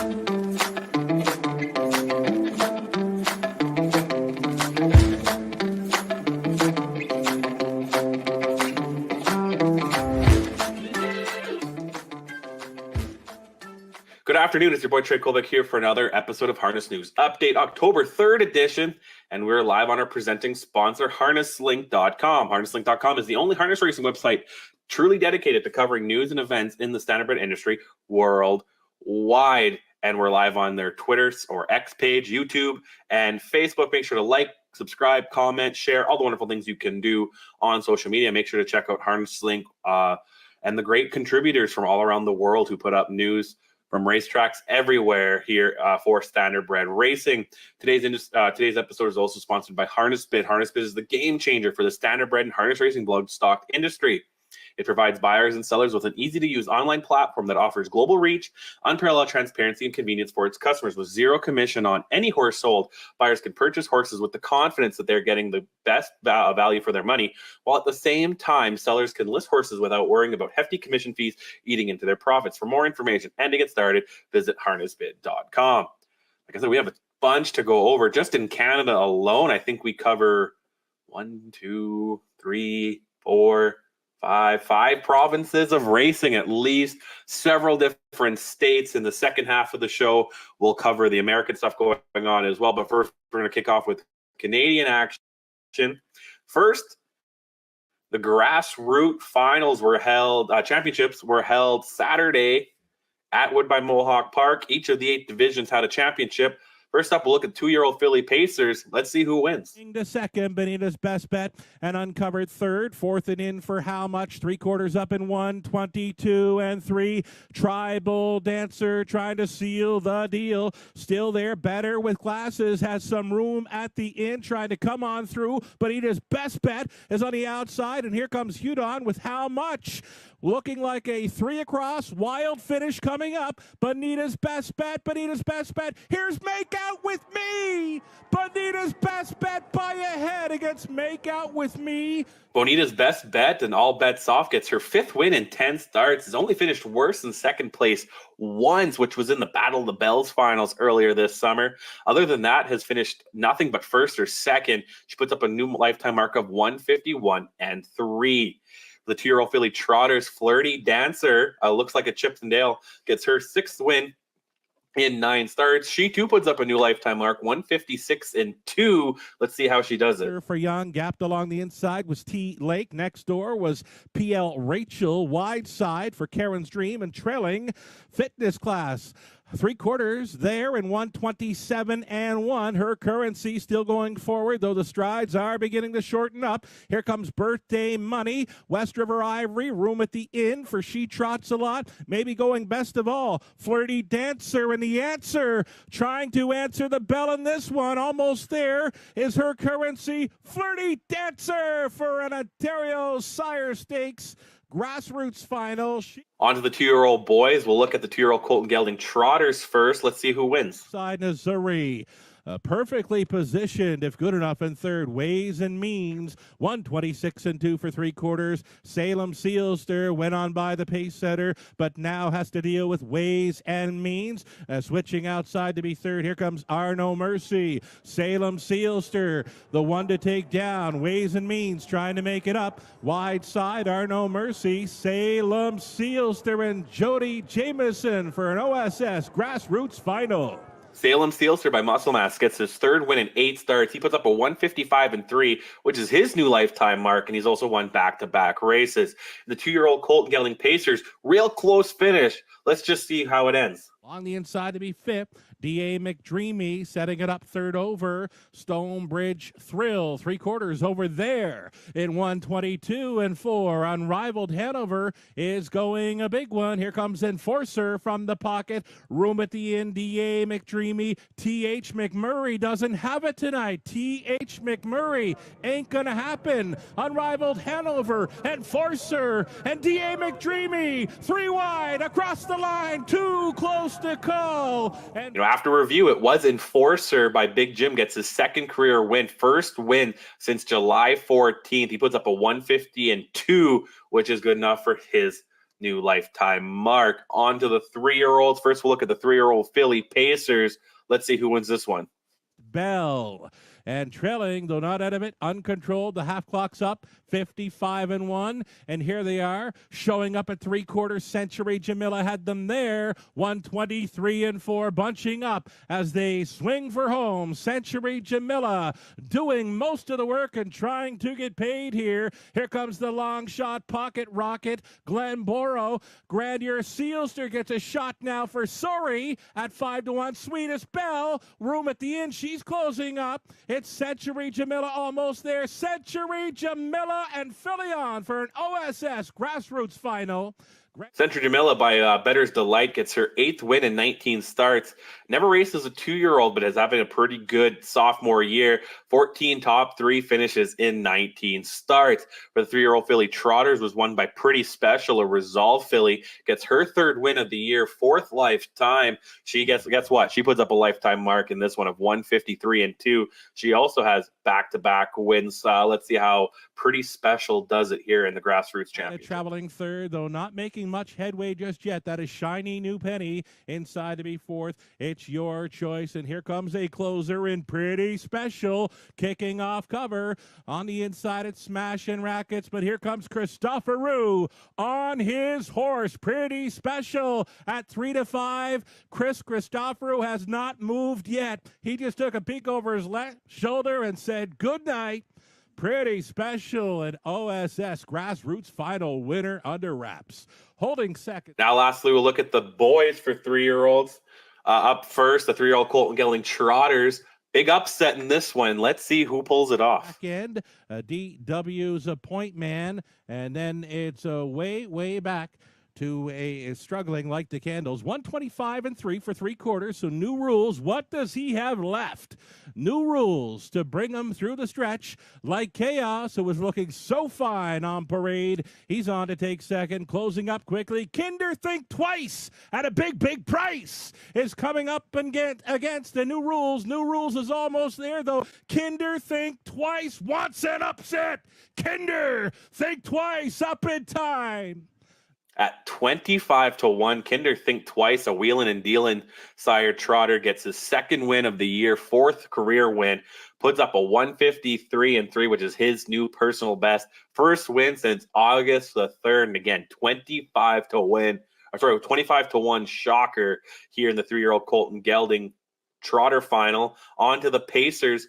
Good afternoon. It's your boy Trey Colbeck here for another episode of Harness News Update, October 3rd edition. And we're live on our presenting sponsor, HarnessLink.com. HarnessLink.com is the only harness racing website truly dedicated to covering news and events in the standardbred industry worldwide. And we're live on their Twitter or X page, YouTube, and Facebook. Make sure to like, subscribe, comment, share, all the wonderful things you can do on social media. Make sure to check out HarnessLink and the great contributors from all around the world who put up news from racetracks everywhere here for standardbred racing. Today's episode is also sponsored by HarnessBid. HarnessBid is the game changer for the standardbred and harness racing blood stock industry. It provides buyers and sellers with an easy-to-use online platform that offers global reach, unparalleled transparency, and convenience for its customers. With zero commission on any horse sold, buyers can purchase horses with the confidence that they're getting the best value for their money, while at the same time, sellers can list horses without worrying about hefty commission fees eating into their profits. For more information and to get started, visit harnessbid.com. Like I said, we have a bunch to go over. Just in Canada alone, I think we cover 5 provinces of racing, at least several different states. In the second half of the show, we'll cover the American stuff going on as well. But first, we're going to kick off with Canadian action. First, the grassroots finals were held, championships were held Saturday at Woodbine Mohawk Park. Each of the 8 divisions had a championship. First up, we'll look at 2-year-old filly Pacers. Let's see who wins. To second, Benita's best bet, and uncovered third. Fourth and in for how much? 3/4 up in 1, 22 and 3. Tribal Dancer trying to seal the deal. Still there, better with glasses. Has some room at the end, trying to come on through. Benita's best bet is on the outside, and here comes Hudon with how much? Looking like a 3 across, wild finish coming up. Bonita's best bet, Bonita's best bet. Here's Make Out With Me. Bonita's best bet by a head against Make Out With Me. Bonita's best bet and all bets off gets her 5th win in 10 starts. Has only finished worse than second place once, which was in the Battle of the Bells finals earlier this summer. Other than that, has finished nothing but first or second. She puts up a new lifetime mark of 151 and 3. The 2-year-old filly Trotter's Flirty Dancer, looks like a Chippendale, gets her 6th win in 9 starts. She too puts up a new lifetime mark, 156 and 2. Let's see how she does it. For Young, gapped along the inside was T Lake. Next door was PL Rachel. Wide side for Karen's Dream, and trailing Fitness Class. 3/4 there in 127 and 1. Her currency still going forward, though the strides are beginning to shorten up. Here comes Birthday Money. West River Ivory, room at the inn for She Trots a Lot. Maybe going best of all, Flirty Dancer, and the answer, trying to answer the bell in this one. Almost there is her currency. Flirty Dancer for an Ontario Sire Stakes grassroots final. On to the 2-year-old boys. We'll look at the 2-year-old Colton Gelding Trotters first. Let's see who wins. Side Missouri. Perfectly positioned, if good enough, in third. Ways and Means, 126 and 2 for 3/4. Salem Sealster went on by the pace setter, but now has to deal with Ways and Means. Switching outside to be third. Here comes Arno Mercy. Salem Sealster, the one to take down. Ways and Means trying to make it up. Wide side, Arno Mercy. Salem Sealster and Jody Jameson for an OSS grassroots final. Salem Sealster by Muscle Mass gets his 3rd win in 8 starts. He puts up a 155 and 3, which is his new lifetime mark, and he's also won back-to-back races. The 2-year-old Colton Gelding Pacers, real close finish. Let's just see how it ends. On the inside to be 5th, D.A. McDreamy setting it up 3rd over. Stonebridge Thrill, 3/4 over there in 122 and 4. Unrivaled Hanover is going a big one. Here comes Enforcer from the pocket. Room at the end, D.A. McDreamy. T.H. McMurray doesn't have it tonight. T.H. McMurray ain't gonna happen. Unrivaled Hanover, Enforcer, and D.A. McDreamy. 3 wide across the line. 2 close to call. And after review, it was Enforcer by Big Jim, gets his 2nd career win, 1st win since July 14th. He puts up a 150 and 2, which is good enough for his new lifetime mark. On to the 3-year-olds. First, we'll look at the 3-year-old Philly Pacers. Let's see who wins this one. Bell. And trailing, though not out of it, uncontrolled. The half clock's up, 55-1. And here they are, showing up at 3/4 century. Jamila had them there, 123-4, bunching up as they swing for home. Century Jamila doing most of the work and trying to get paid here. Here comes the long shot, pocket rocket. Glenboro, Grandeur Sealster gets a shot now for Surrey at 5-1. Sweetest Bell, room at the end. She's closing up. It's Century Jamila almost there. Century Jamila and Philly for an OSS Grassroots final. Century Jamila by Better's Delight gets her 8th win in 19 starts. Never raced as a 2-year-old, but is having a pretty good sophomore year. 14 top 3 finishes in 19 starts. For the 3-year-old Philly Trotters was won by Pretty Special. A Resolve Philly gets her 3rd win of the year, 4th lifetime. She gets, guess what? She puts up a lifetime mark in this one of 153-2. She also has back-to-back wins. Let's see how Pretty Special does it here in the Grassroots Championship. Traveling 3rd, though not making much headway just yet. That is Shiny New Penny inside to be 4th. It's your choice. And here comes a closer in Pretty Special, kicking off cover. On the inside, it's Smashing Rackets. But here comes Christopherou on his horse. Pretty Special at 3-5. Christopherou has not moved yet. He just took a peek over his left shoulder and said, good night. Pretty Special and OSS Grassroots final winner under wraps. Holding second. Now, lastly, we'll look at the boys for 3-year-olds. Up first, the 3-year-old Colton Gelling Trotters. Big upset in this one. Let's see who pulls it off. Back end, DW's a point man, and then it's way back to a struggling like the Candles. 125-3 for 3/4. So new rules. What does he have left? New rules to bring him through the stretch. Like Chaos, who was looking so fine on parade. He's on to take second. Closing up quickly. Kinder Think Twice at a big price is coming up against the new rules. New rules is almost there, though. Kinder Think Twice wants an upset. Kinder Think Twice up in time. At 25-1, Kinder Think Twice, a wheelin' and dealin' sire trotter, gets his 2nd win of the year, 4th career win, puts up a 153-3, which is his new personal best. 1st win since August the 3rd, and again, 25-1 shocker here in the 3-year-old Colton Gelding Trotter final. On to the Pacers.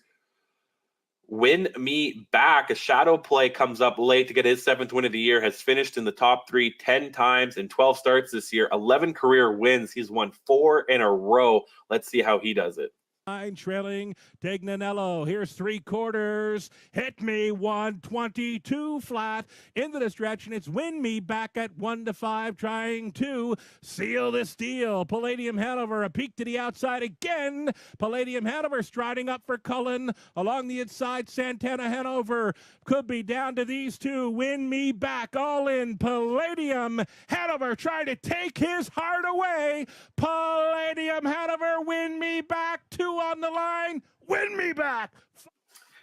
Win Me Back. A shadow play comes up late to get his 7th win of the year. Has finished in the top 3 10 times in 12 starts this year. 11 career wins. He's won 4 in a row. Let's see how he does it. Trailing Dignanello. Here's 3/4. Hit me 122 flat into the stretch, and it's Win Me Back at 1-5, trying to seal this deal. Palladium Hanover, a peek to the outside again. Palladium Hanover striding up for Cullen along the inside. Santana Hanover could be down to these two. Win Me Back, all in. Palladium Hanover trying to take his heart away. Palladium Hanover, Win Me Back, 2 on the line. Win Me Back.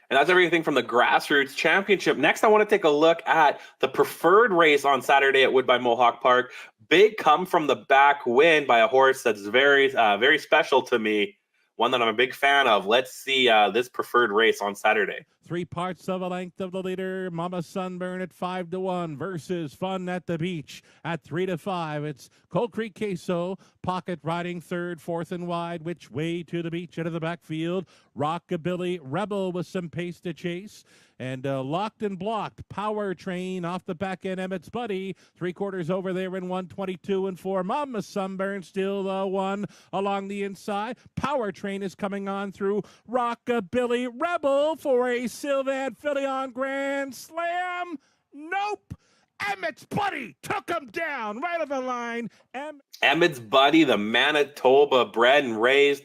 And that's everything from the Grassroots Championship. Next, I want to take a look at the preferred race on Saturday at Woodbine Mohawk Park. Big come from the back win by a horse that's very special to me. One that I'm a big fan of. Let's see this preferred race on Saturday. 3 parts of a length of the leader. Mama Sunburn at 5-1 versus Fun at the Beach at 3-5. It's Cold Creek Queso, Pocket riding 3rd, 4th and wide. Which way to the beach out of the backfield? Rockabilly Rebel with some pace to chase. And Locked and Blocked, Power Train off the back end. Emmett's Buddy, 3/4 over there in 122-4. Mama Sunburn still the one along the inside. Power Train is coming on through. Rockabilly Rebel for a Sylvan Filion Grand Slam. Nope. Emmett's Buddy took him down right on the line. Emmett's Buddy, the Manitoba bred and raised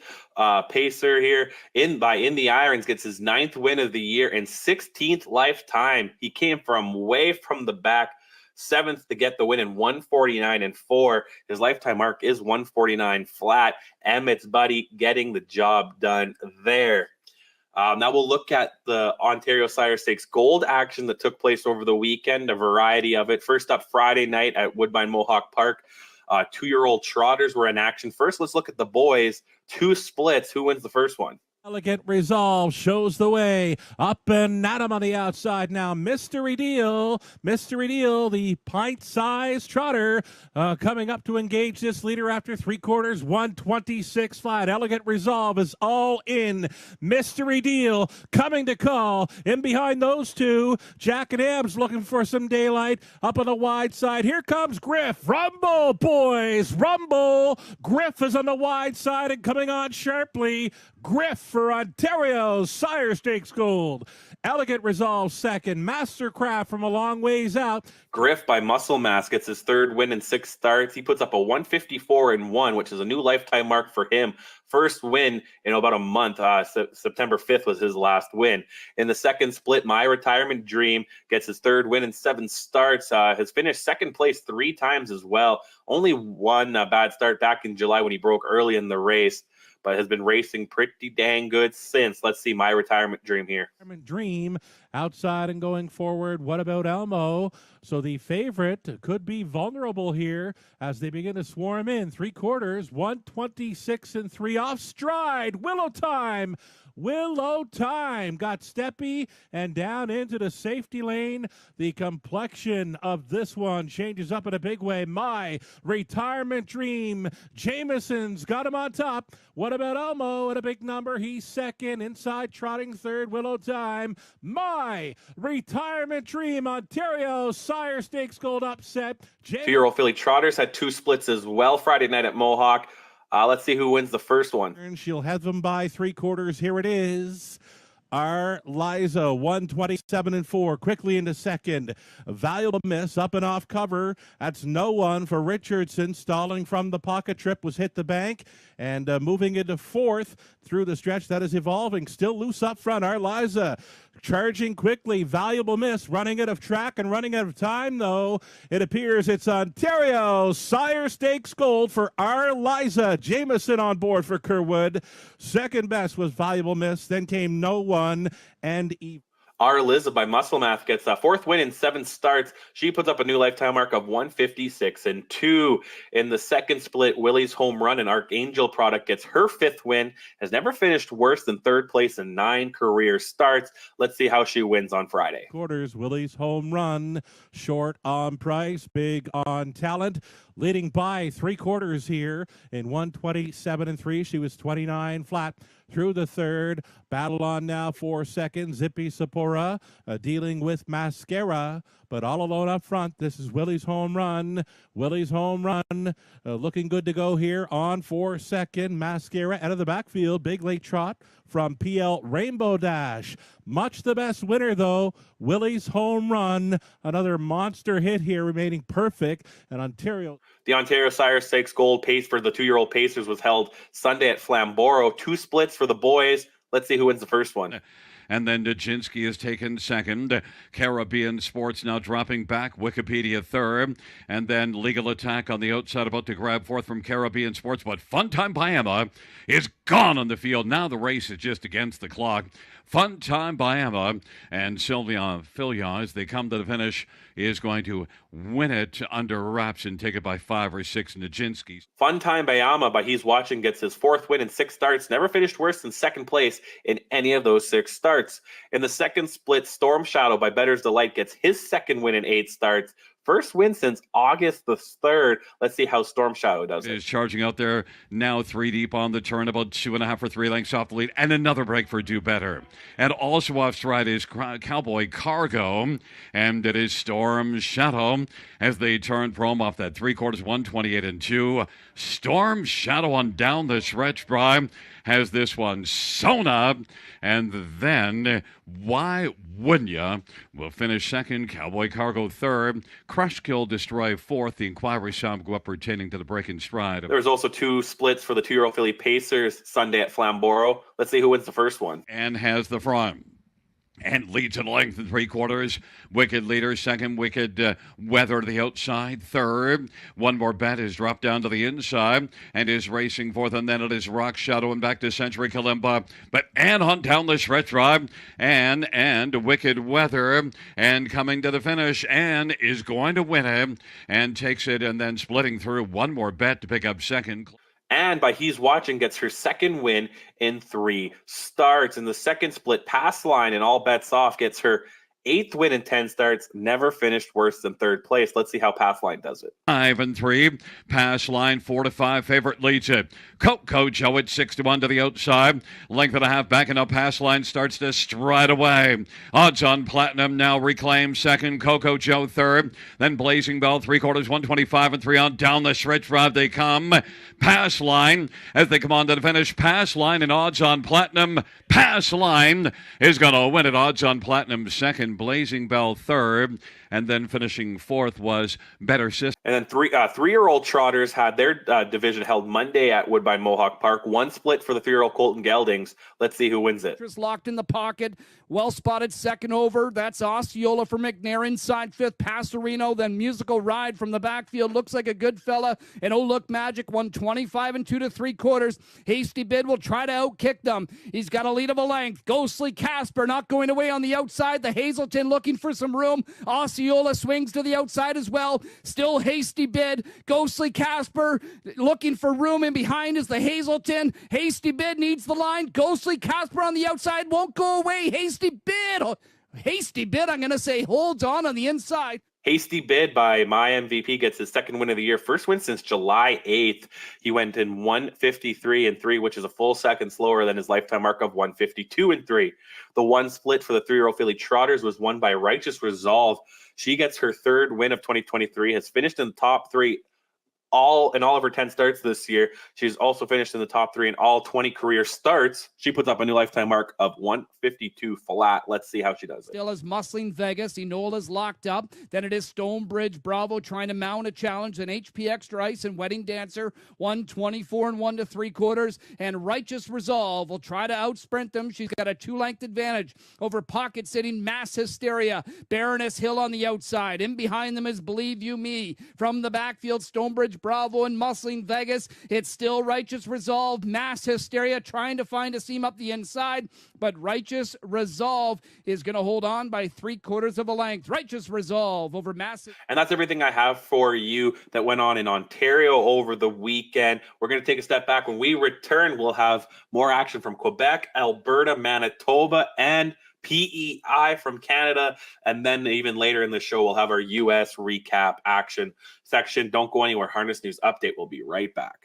pacer here in the Irons, gets his 9th win of the year and 16th lifetime. He came from way from the back, 7th to get the win in 149-4. His lifetime mark is 149 flat. Emmett's Buddy getting the job done there. Now we'll look at the Ontario Sire Stakes Gold action that took place over the weekend, a variety of it. First up, Friday night at Woodbine Mohawk Park. 2-year-old trotters were in action. First, let's look at the boys. 2 splits. Who wins the first one? Elegant Resolve shows the way. Up and at him on the outside now. Mystery Deal, the pint-sized trotter, coming up to engage this leader after 3/4, 126 flat. Elegant Resolve is all in. Mystery Deal coming to call. In behind those two, Jack and Abs looking for some daylight. Up on the wide side, here comes Griff. Rumble, boys, rumble. Griff is on the wide side and coming on sharply. Griff for Ontario's Sire Stakes Gold. Elegant Resolve second. Mastercraft from a long ways out. Griff by Muscle Mass gets his 3rd win in 6 starts. He puts up a 154-1, which is a new lifetime mark for him. First win in about a month. September 5th was his last win. In the second split, My Retirement Dream gets his 3rd win in 7 starts. Has finished 2nd place 3 times as well. Only one bad start back in July when he broke early in the race, but has been racing pretty dang good since. Let's see My Retirement Dream here. Dream outside and going forward. What about Elmo? So the favorite could be vulnerable here as they begin to swarm in. 3/4, 126-3 off stride. Willow Time got steppy and down into the safety lane. The complexion of this one changes up in a big way. My Retirement Dream. Jameson's got him on top. What about Elmo at a big number? He's second. Inside trotting third. Willow Time. My Retirement Dream. Ontario Sire Stakes Gold upset. 2-year-old filly trotters had 2 splits as well Friday night at Mohawk. Let's see who wins the first one. She'll have them by 3/4. Here it is. Our Liza, 127-4, quickly into second. Valuable Miss up and off cover. That's no one for Richardson. Stalling from the pocket trip was hit the bank. And moving into 4th through the stretch. That is evolving. Still loose up front. Our Liza charging quickly. Valuable Miss running out of track and running out of time, though. It appears it's Ontario Sire Stakes Gold for our Liza. Jameson on board for Kerwood. Second best was Valuable Miss. Then came No One and Our Liza by Muscle Math gets a 4th win in 7 starts. She puts up a new lifetime mark of 156-2. In the second split, Willie's Home Run and Archangel product gets her 5th win. Has never finished worse than 3rd place in 9 career starts. Let's see how she wins on Friday. Quarters, Willie's Home Run, short on price, big on talent. Leading by 3/4 here in 127-3. She was 29 flat through the third. Battle on now 4 seconds. Zippy Sapporo dealing with Mascara, but all alone up front. This is Willie's Home Run. Willie's Home Run looking good to go here on 4 second. Mascara out of the backfield. Big late trot from PL Rainbow Dash. Much the best winner, though. Willie's Home Run. Another monster hit here, remaining perfect. And Ontario. The Ontario Sire Stakes Gold pace for the 2-year-old Pacers was held Sunday at Flamborough. 2 splits for the boys. Let's see who wins the first one. And then Dajinski is taken second. Caribbean Sports now dropping back. Wikipedia third. And then Legal Attack on the outside about to grab fourth from Caribbean Sports. But Fun Time by Emma is gone on the field. Now the race is just against the clock. Fun Time by Emma and Sylvia Filia, as they come to the finish, is going to win it under wraps and take it by 5 or 6. Nijinsky. Fun Time by Emma, but he's watching, gets his 4th win in 6 starts. Never finished worse than 2nd place in any of those 6 starts. In the second split, Storm Shadow by Better's Delight gets his 2nd win in 8 starts. First win since August the 3rd. Let's see how Storm Shadow does it. Is charging out there now 3 deep on the turn, about 2.5 or 3 lengths off the lead, and another break for Do Better. And also off stride is Cowboy Cargo, and it is Storm Shadow as they turn prom off that 3/4, 128-2. Storm Shadow on down the stretch, Brian, has this one sewn up, and then Why Wouldn't Ya will finish second, Cowboy Cargo third, Crush Kill Destroy fourth. The Inquiry Shop go up pertaining to the break in stride. There's also 2 splits for the 2-year-old filly Pacers Sunday at Flamborough. Let's see who wins the first one. And has the front. and leads in length in 3/4. Wicked leader, second. Wicked Weather to the outside, third. One More Bet is dropped down to the inside and is racing fourth, and then it is Rock Shadow and back to Century Kalimba. But Ann Hunt down the stretch drive, and Wicked Weather, and coming to the finish, Ann is going to win it and takes it, and then splitting through One More Bet to pick up second. And by He's Watching gets her second win in 3 starts. In the second split, Pass Line and All Bets Off gets her 8th win in 10 starts, never finished worse than 3rd place. Let's see how Pass Line does it. 5 and 3. Pass Line 4 to 5. Favorite leads it. Coco Joe at 6-1 to the outside. Length and a half back, and up Pass Line starts to stride away. Odds on Platinum now reclaims second. Coco Joe third. Then Blazing Bell 3/4, 125 and 3 on. Down the stretch drive they come. Pass Line as they come on to the finish. Pass Line and Odds on Platinum. Pass Line is going to win it. Odds on Platinum second. Blazing Bell third, and then finishing fourth was Better System. And then 3-year-old trotters had their division held Monday at Woodbine Mohawk Park. One split for the 3-year-old Colton Geldings. Let's see who wins it. Locked in the pocket, well spotted second over. That's Osceola for McNair inside fifth. Pastorino, then Musical Ride from the backfield. Looks like a good fella. And Oh Look Magic 125 and 2 3/4. Hasty Bid will try to outkick them. He's got a lead of a length. Ghostly Casper not going away on the outside. The Hazelton looking for some room. Osceola swings to the outside as well. Still Hasty Bid. Ghostly Casper looking for room in behind is the Hazelton. Hasty Bid needs the line. Ghostly Casper on the outside won't go away. Hasty Bid, I'm going to say holds on the inside. Hasty Bid by My MVP gets his second win of the year. First win since July 8th. He went in 153 and 3, which is a full second slower than his lifetime mark of 152 and 3. The one split for the 3-year-old filly Trotters was won by Righteous Resolve. She gets her third win of 2023, has finished in the top 3 all of her 10 starts this year. She's also finished in the top 3 in all 20 career starts. She puts up a new lifetime mark of 152 flat. Let's see how she does it. Still is Muscling Vegas. Enola's locked up. Then it is Stonebridge Bravo trying to mount a challenge. An HP Extra Ice and Wedding Dancer 124 and 1 3/4. And Righteous Resolve will try to outsprint them. She's got a 2-length advantage over pocket sitting Mass Hysteria. Baroness Hill on the outside. In behind them is Believe You Me. From the backfield, Stonebridge Bravo and Muscling Vegas. It's still Righteous Resolve. Mass Hysteria trying to find a seam up the inside, but Righteous Resolve is going to hold on by 3/4 of a length. Righteous Resolve over Mass. And that's everything I have for you that went on in Ontario over the weekend. We're going to take a step back. When we return, we'll have more action from Quebec, Alberta, Manitoba, and PEI from Canada. And then even later in the show, we'll have our US recap action section. Don't go anywhere. Harness News Update. We'll be right back.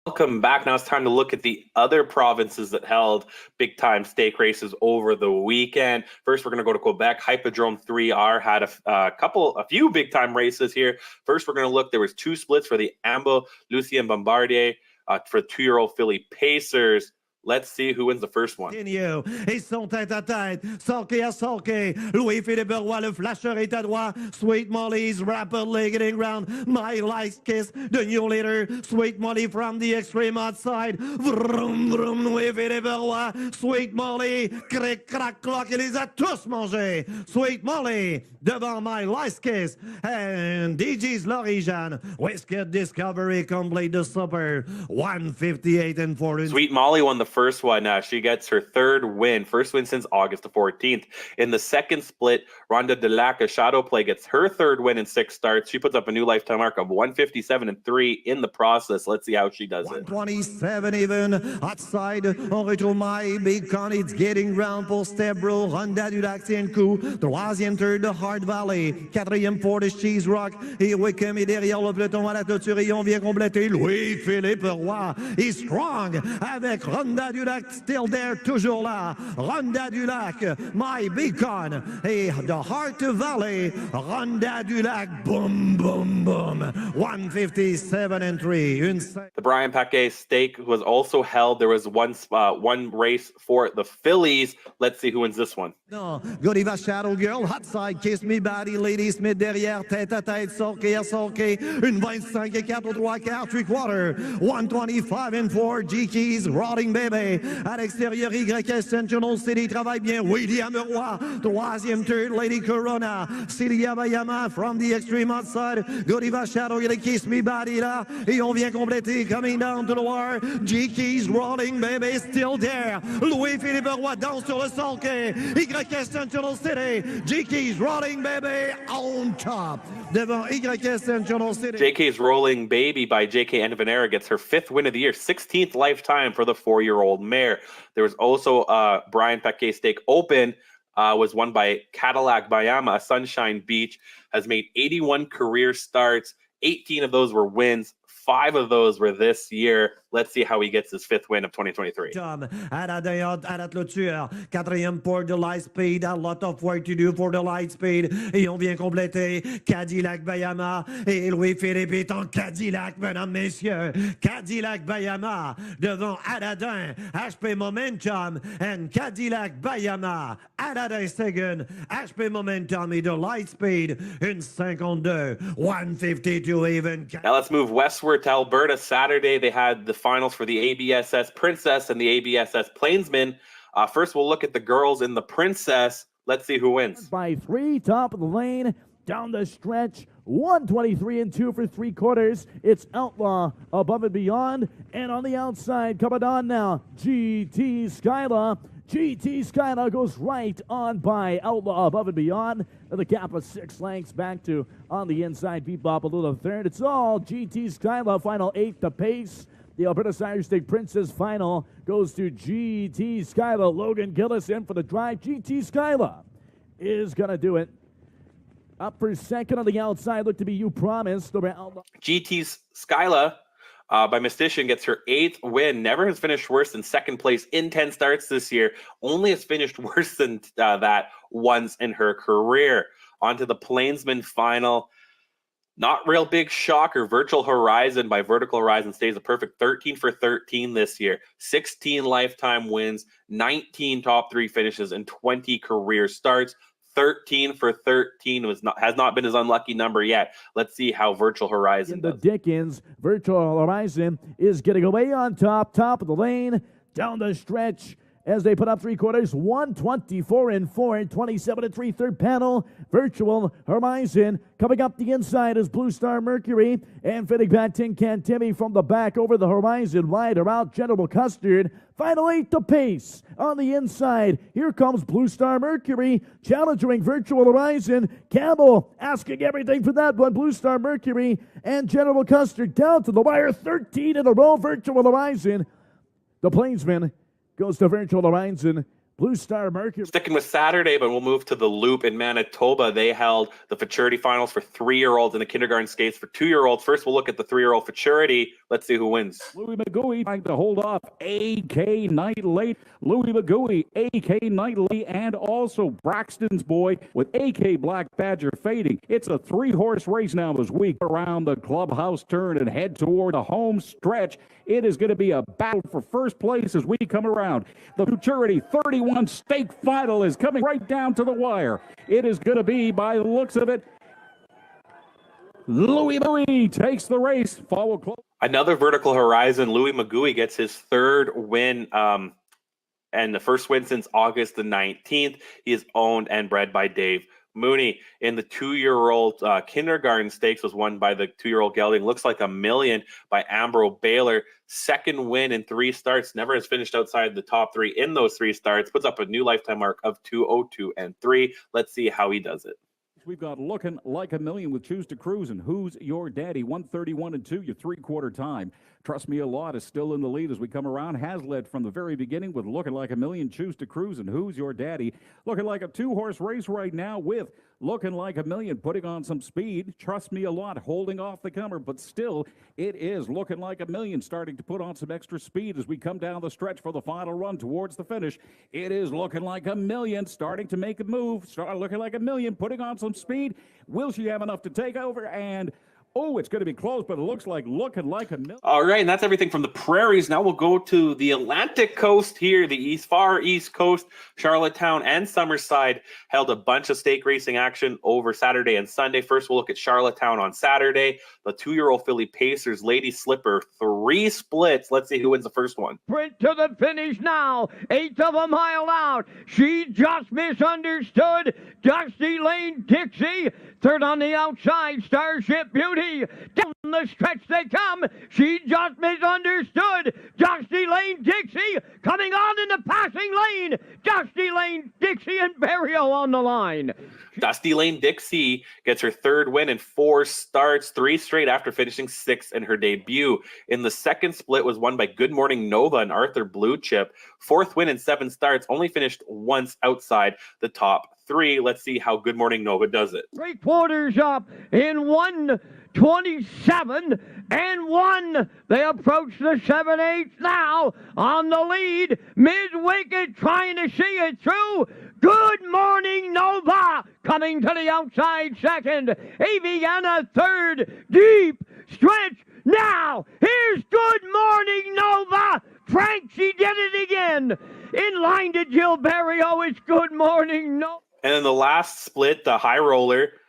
Welcome back. Now it's time to look at the other provinces that held big-time stake races over the weekend. First, we're going to go to Quebec. Hippodrome 3R had a few big-time races here. First, we're going to look. There was 2 splits for the Ambo Lucien Bombardier for 2-year-old filly Pacers. Let's see who wins the first one. Ils sont tête à tête, sulky à sulky. Louis-Philippe Roy, le flasher est à droite. Sweet Molly's rapidly getting round. My Last Kiss, the new leader. Sweet Molly from the extreme outside. Vroom, vroom, Louis-Philippe Roy. Sweet Molly, cric, crac, cloc, il les a tous mangés. Sweet Molly, devant My Last Kiss. And DG's L'Origine. Whiskey Discovery complete the supper. 158 and 40. Sweet Molly won the first one. She gets her first win since August the 14th. In the second split, Rhonda Delac, Shadow Play, gets her third win in 6 starts. She puts up a new lifetime mark of 157-3 in the process. Let's see how she does it. 127 even. Outside, on retrouve My Beacon. It's getting round pour Stebro. Rhonda Dulac tient le coup. Troisième tour de Hard Valley. Quatrième pour de Cheese Rock. Et Wickham est derrière le peloton à la clôture. Et on vient compléter Louis-Philippe Roy. He's strong avec Rhonda Dulac still there, toujours là. Rhonda Dulac, My Beacon. Et the Heart Valley. Rhonda Dulac, boom, boom, boom. 157-3. The Brian Paquet Stake was also held. There was one race for the fillies. Let's see who wins this one. Non, Godiva Shadow Girl, Hot Side, Kiss Me Body, Lady Smith derrière, tête à tête, Sorkey à Sorkey, une 25 et 4 au 3 quarts, 3/4, 125-4, G-Keys, Rotting Baby, à l'extérieur, YS Sentinel City, travaille bien, William Roy, troisième third, Lady Corona, Celia Bayama from the extreme outside, Godiva Shadow, il y a Kiss Me Body là, et on vient compléter, coming down to the wire, G-Keys, Rotting Baby, still there, Louis-Philippe Roy danse sur le Sorkey, YS Sentinel City, G-Keys, Rolling Baby on top. Devant YS Sentinel City. JK's Rolling Baby by JK Envenera gets her 5th win of the year, 16th lifetime for the 4-year-old mare. There was also Brian Paquet Stake Open, was won by Cadillac Bayama, Sunshine Beach, has made 81 career starts. 18 of those were wins. 5 of those were this year. Let's see how he gets his 5th win of 2023. Tom, à la clôture, quatrième pour de Lightspeed, a lot of work to do for the Lightspeed, et on vient compléter Cadillac Bayama, et Louis-Philippe est en Cadillac, mesdames, messieurs, Cadillac Bayama, devant Aladin, HP Momentum, and Cadillac Bayama, Aladin second, HP Momentum, et de Lightspeed, une 52, 152 even. Now let's move westward to Alberta. Saturday, they had the finals for the ABSS Princess and the ABSS Plainsman. First, we'll look at the girls in the Princess. Let's see who wins. By 3, top of the lane, down the stretch, 123-2 for 3/4. It's Outlaw, Above and Beyond, and on the outside, coming on now, GT Skyla. GT Skyla goes right on by Outlaw, Above and Beyond. And the gap of 6 lengths back to on the inside, Bebop a little third. It's all GT Skyla, final 8 to pace. The Alberta Sire State Princess final goes to GT Skyla. Logan Gillis in for the drive. GT Skyla is going to do it. Up for second on the outside. Look to be You Promised. GT's Skyla by Mystician gets her 8th win. Never has finished worse than second place in 10 starts this year. Only has finished worse than that once in her career. On to the Plainsman final. Not real big shocker. Virtual Horizon by Vertical Horizon stays a perfect 13 for 13 this year. 16 lifetime wins, 19 top 3 finishes, and 20 career starts. 13 for 13 has not been his unlucky number yet. Let's see how Virtual Horizon does. Dickens, Virtual Horizon is getting away on top of the lane, down the stretch. As they put up 3/4, 124-4, 27-3, third panel. Virtual Horizon coming up the inside is Blue Star Mercury and fitting back Tin Can Timmy from the back over the horizon. Wide around General Custard. Final 8 to pace on the inside. Here comes Blue Star Mercury challenging Virtual Horizon. Campbell asking everything for that one. Blue Star Mercury and General Custard down to the wire. 13 in a row. Virtual Horizon. The Plainsman goes to Virtual Horizon. Blue Star Mercury. Sticking with Saturday, but we'll move to the Loop in Manitoba. They held the Futurity finals for 3-year-olds and the kindergarten skates for 2-year-olds. First, we'll look at the 3-year-old Futurity. Let's see who wins. Louis McGooey trying to hold off A.K. Knightley. Louis McGooey, A.K. Knightley, and also Braxton's boy with A.K. Black Badger fading. It's a 3-horse race now as we go around the clubhouse turn and head toward the home stretch. It is going to be a battle for first place as we come around. The Futurity 31 stake final is coming right down to the wire. It is going to be, by the looks of it, Louis McGooey takes the race. Follow close. Another Vertical Horizon. Louis McGooey gets his 3rd win and the first win since August the 19th. He is owned and bred by Dave Mooney in the 2-year-old kindergarten stakes was won by the 2-year-old gelding. Looks Like a Million by Ambro Baylor. Second win in 3 starts. Never has finished outside the top 3 in those 3 starts. Puts up a new lifetime mark of 202 and 3. Let's see how he does it. We've got Looking Like a Million with Choose to Cruise and Who's Your Daddy, 131 and 2, your 3-quarter time. Trust Me a Lot is still in the lead as we come around. Has led from the very beginning with Looking Like a Million, Choose to Cruise, and Who's Your Daddy. Looking like a 2-horse race right now with Looking Like a Million, putting on some speed. Trust Me a Lot, holding off the comer, but still it is Looking Like a Million starting to put on some extra speed as we come down the stretch for the final run towards the finish. It is Looking Like a Million starting to make a move. Looking Like a Million, putting on some speed. Will she have enough to take over? And oh, it's going to be close, but it looks like Looking Like a Million. All right, and that's everything from the prairies. Now we'll go to the Atlantic coast here, the far east coast. Charlottetown and Summerside held a bunch of stake racing action over Saturday and Sunday. First, we'll look at Charlottetown on Saturday. The 2-year-old filly Pacers, Lady Slipper, 3 splits. Let's see who wins the first one. Sprint to the finish now. 1/8 of a mile out. She just misunderstood. Dusty Lane Dixie. Third on the outside, Starship Beauty. Down the stretch they come. She just misunderstood. Dusty Lane Dixie coming on in the passing lane. Dusty Lane Dixie and Barrio on the line. Dusty Lane Dixie gets her 3rd win in 4 starts, 3 straight after finishing 6th in her debut. In the second split was won by Good Morning Nova and Arthur Blue Chip. 4th win in 7 starts, only finished once outside the top 3. Let's see how Good Morning Nova does it. 3/4 up in 1:27 and 1. They approach the 7/8 now on the lead. Mid-wicket trying to see it through. Good Morning Nova coming to the outside second. Aviana third. Deep stretch now. Here's Good Morning Nova. Frank, she did it again. In line to Jill Barrio. It's Good Morning Nova. And then the last split, the High Roller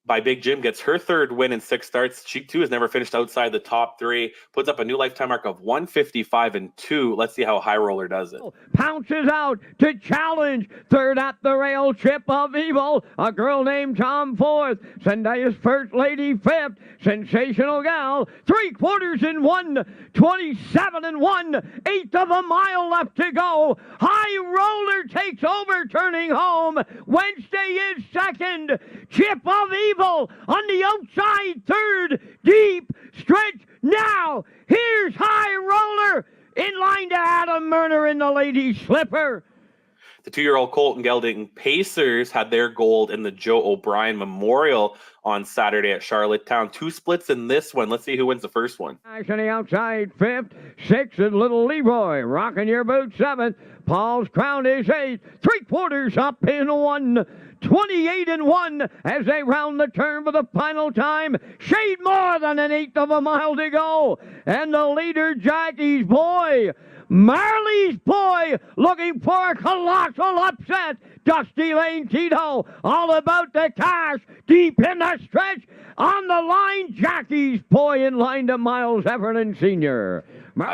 by Big Jim, gets her 3rd win in 6 starts. She, too, has never finished outside the top 3. Puts up a new lifetime mark of 155 and 2. Let's see how High Roller does it. Pounces out to challenge. 3rd at the rail, Chip of Evil. A girl named Tom 4th. Zendaya's First Lady 5th. Sensational Gal. 3/4 in 1:27 and 1/8 of a mile left to go. High Roller takes over, turning home. Wednesday is 2nd. Chip of Evil on the outside 3rd. Deep stretch now. Here's High Roller in line to Adam Murner in the Lady Slipper. The 2-year-old Colton Gelding Pacers had their gold in the Joe O'Brien Memorial on Saturday at Charlottetown. 2 splits in this one. Let's see who wins the first one. On the outside 5th. 6th is Little Leroy. Rocking Your Boot 7th. Paul's Crown is 8th. 3/4 up in 1:28 and 1 as they round the turn for the final time. Shade more than an 1/8 of a mile to go. And the leader, Jackie's Boy. Marley's Boy looking for a colossal upset. Dusty Lane Tito all about the cash. Deep in the stretch. On the line, Jackie's Boy in line to Miles Everton Sr.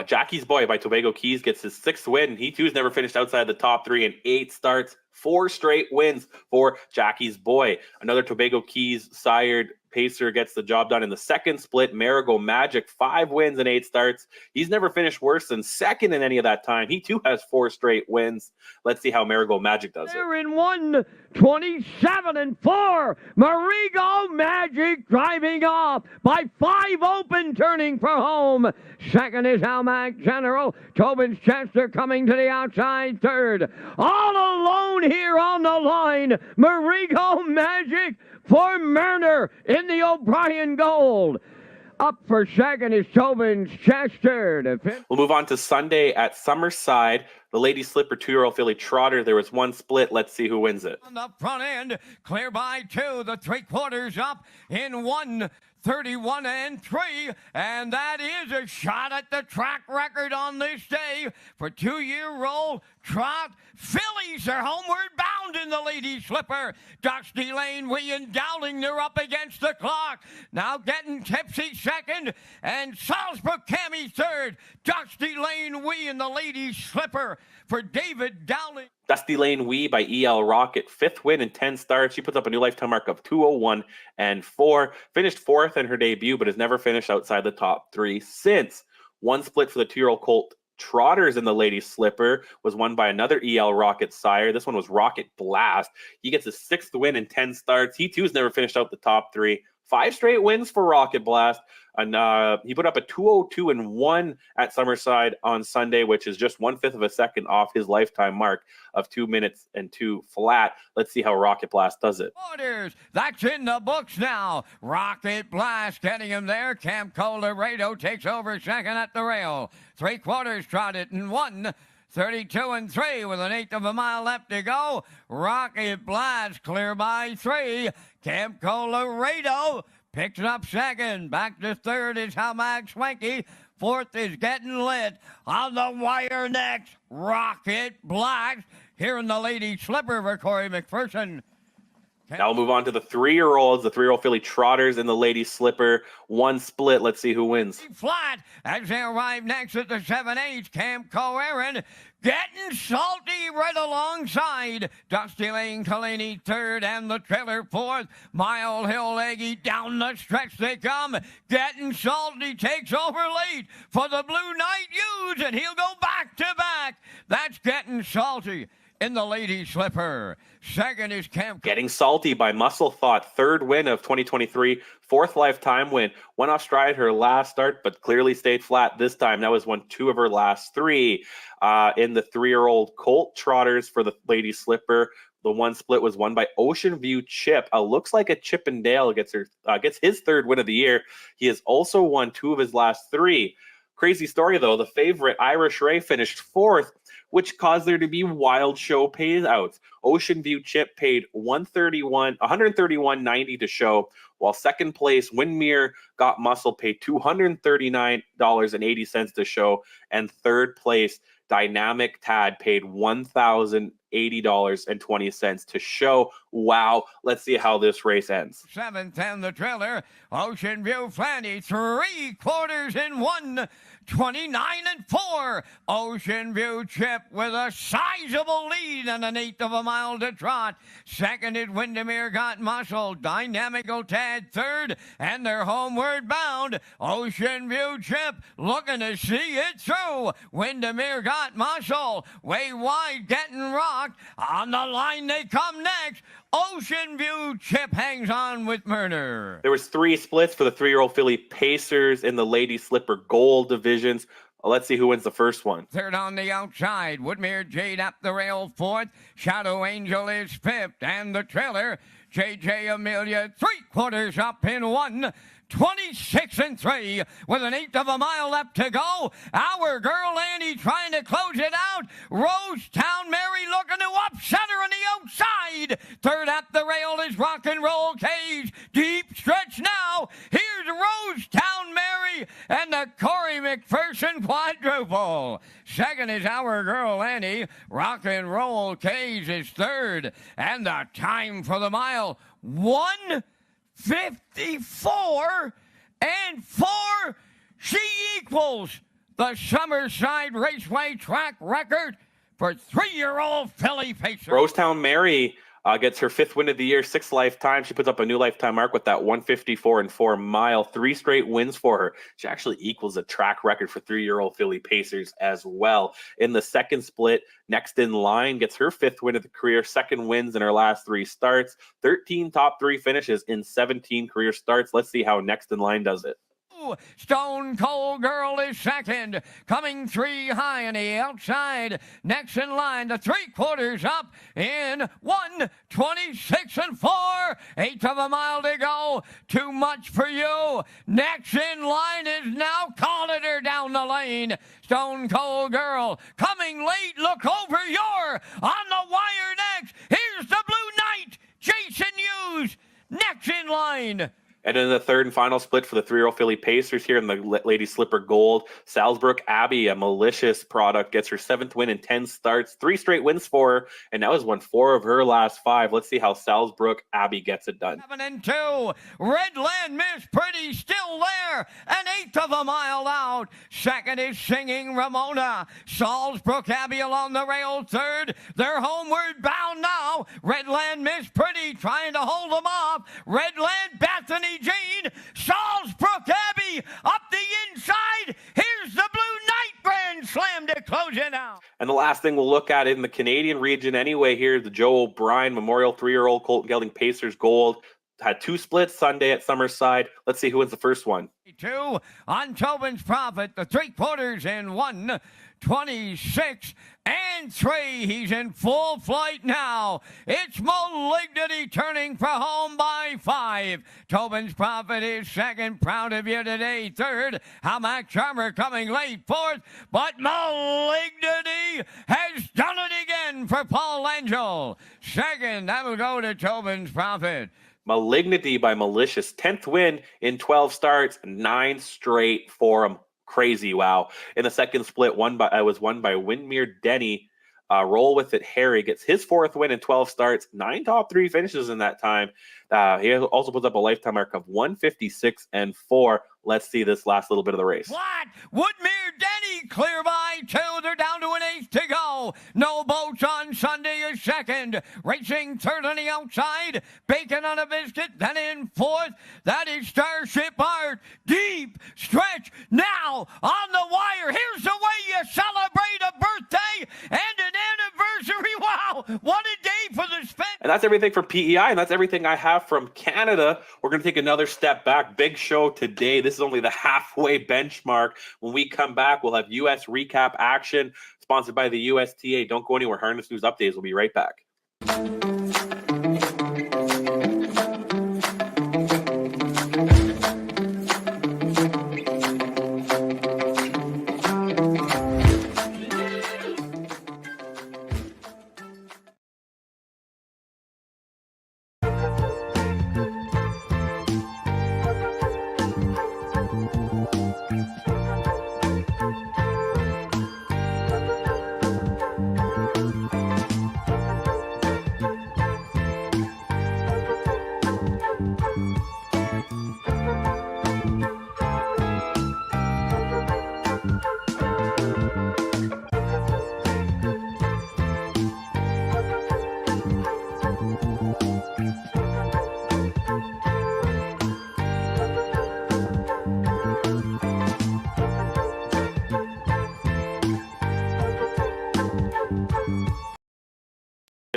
Jackie's Boy by Tobago Keys gets his 6th win. He, too, has never finished outside the top 3 in 8 starts. 4 straight wins for Jackie's Boy. Another Tobago Keys sired Pacer gets the job done in the second split. Marigo Magic, 5 wins in 8 starts. He's never finished worse than 2nd in any of that time. He, too, has 4 straight wins. Let's see how Marigo Magic does it. They're in 1:27 and 4. Marigo Magic driving off by 5 open, turning for home. 2nd is Almac General. Tobin's Chester coming to the outside 3rd. All alone here on the line. Marigo Magic for Murner in the O'Brien Gold. Up for 2nd is Tobin's Chester. We'll move on to Sunday at Summerside. The Lady Slipper 2-year-old filly Trotter. There was 1 split. Let's see who wins it. On the front end, clear by 2. The 3/4 up in 1:31 and 3. And that is a shot at the track record on this day for 2-year-old trot. Phillies are homeward bound in the Lady Slipper. Dusty Lane, Wee, and Dowling, they're up against the clock. Now getting tipsy second, and Salzburg Cammy third. Dusty Lane, Wee, and the Lady Slipper for David Dowling. Dusty Lane Wee by EL Rocket, 5th win in 10 starts. She puts up a new lifetime mark of 201 and 4. Finished 4th in her debut, but has never finished outside the top 3 since. One split for the 2-year-old colt Trotters in the Lady Slipper was won by another EL Rocket sire. This one was Rocket Blast. He gets his 6th win in 10 starts. He too has never finished out the top 3. 5 straight wins for Rocket Blast. And he put up a 202 and 1 at Summerside on Sunday, which is just 1/5 of a second off his lifetime mark of 2 minutes and 2 flat. Let's see how Rocket Blast does it. Orders. That's in the books now. Rocket Blast getting him there. Camco Laredo takes over second at the rail. 3/4 trotted and 1. 32 and 3 with an 1/8 of a mile left to go. Rocket Blast clear by 3. Camco Laredo picks up second. Back to third is Halmag Swanky. 4th is getting lit. On the wire next, Rocket Blast. Here in the Lady Slipper for Corey McPherson. Now we'll move on to the 3-year-olds, the 3-year-old filly Trotters in the Lady Slipper. 1 split. Let's see who wins. Flat as they arrive next at the 7/8. Camco Aaron getting salty right alongside. Dusty Lane Kalani 3rd and the trailer 4th. Mile Hill Leggy down the stretch they come. Getting salty takes over late for the Blue Knight Hughes, and he'll go back to back. That's getting salty in the Lady Slipper. Second is Camp. Getting Salty by Muscle Thought. 3rd win of 2023. 4th lifetime win. Went off stride her last start, but clearly stayed flat this time. That was won 2 of her last 3. In the 3-year-old Colt Trotters for the Lady Slipper, the 1 split was won by Ocean View Chip. Looks like a Chippendale gets his 3rd win of the year. He has also won 2 of his last 3. Crazy story, though. The favorite, Irish Ray, finished 4th, which caused there to be wild show payouts. Ocean View Chip paid $131.90 to show, while second place, Windmere Got Muscle, paid $239.80 to show, and third place, Dynamic Tad, paid $1,080.20 to show. Wow, let's see how this race ends. 7th and the trailer, Ocean View Fanny, 3/4 in 1. 29 and 4. Ocean View Chip with a sizable lead and an 1/8 of a mile to trot. Second is Windermere Got Muscle. Dynamical Tad 3rd, and they're homeward bound. Ocean View Chip looking to see it through. Windermere Got Muscle way wide, getting rocked. On the line they come next. Ocean View Chip hangs on with Murder. There was 3 splits for the 3-year-old filly Pacers in the Lady Slipper Gold divisions. Let's see who wins the first one. 3rd on the outside. Woodmere Jade up the rail 4th. Shadow Angel is 5th. And the trailer, JJ Amelia, 3/4 up in 1. 26 and 3 with an 1/8 of a mile left to go. Our girl Annie trying to close it out. Rosetown Mary looking to upset her on the outside. 3rd at the rail is Rock and Roll Cage. Deep stretch now. Here's Rosetown Mary and the Corey McPherson quadruple. Second is Our Girl Annie. Rock and Roll Cage is 3rd. And the time for the mile, 1:54 and 4. She equals the Summerside Raceway track record for 3-year-old filly Pacer. Rosetown Mary gets her 5th win of the year, 6th lifetime. She puts up a new lifetime mark with that 1:54 and 4 mile. 3 straight wins for her. She actually equals the track record for 3-year-old filly Pacers as well. In the second split, Next in Line gets her 5th win of the career, 2nd wins in her last 3 starts, 13 top 3 finishes in 17 career starts. Let's see how Next in Line does it. Stone Cold Girl is 2nd, coming 3 high on the outside. Next in Line, the 3/4 up in 1. 26 and 4, 1/8 of a mile to go. Too much for you. Next in Line is now calling her down the lane. Stone Cold Girl coming late. Look over your on the wire next. Here's the Blue Knight, Jason Hughes. Next in Line. And in the third and final split for the 3-year-old Philly Pacers here in the Lady Slipper Gold, Salzbrook Abbey, a malicious product, gets her 7th win in 10 starts, 3 straight wins for her, and now has won 4 of her last 5. Let's see how Salzbrook Abbey gets it done. 7 and 2. Redland Miss Pretty still there, an 1/8 of a mile out. Second is Singing Ramona. Salzbrook Abbey along the rail third. They're homeward bound now. Redland Miss Pretty trying to hold them off. Redland Bethany Jean, Salzbrook Abbey up the inside. Here's the Blue Knight Grand Slam to close it out. And the last thing we'll look at in the Canadian region anyway here, the Joe O'Brien Memorial 3-year-old Colton Gelding Pacers Gold. Had 2 splits Sunday at Summerside. Let's see who wins the first one. 2 on Tobin's Profit, the 3/4 in 1:26 and 3. He's in full flight now. It's Malignity turning for home by 5. Tobin's Profit is second. Proud of you today. Third. Hamac Charmer coming late. Fourth. But Malignity has done it again for Paul Angel. Second. That'll go to Tobin's Profit. Malignity by Malicious, 10th win in 12 starts, 9 straight for him. Crazy, wow. In the second split, was won by Windmere Denny. Roll with it, Harry gets his 4th win in 12 starts, 9 top 3 finishes in that time. He also puts up a lifetime mark of 156 and 4. Let's see this last little bit of the race. What? Woodmere Denny clear by 2. They're down to an 1/8 to go. No boats on Sunday is second. Racing third on the outside. Bacon on a biscuit. Then in 4th. That is Starship Art. Deep stretch now on the wire. Here's the way you celebrate a birthday and an anniversary. Wow. What a day for the spin. And that's everything from PEI, and that's everything I have from Canada. We're going to take another step back. Big show today. This is only the halfway benchmark. When we come back, we'll have U.S. recap action sponsored by the USTA. Don't go anywhere. Harness News Updates. We'll be right back.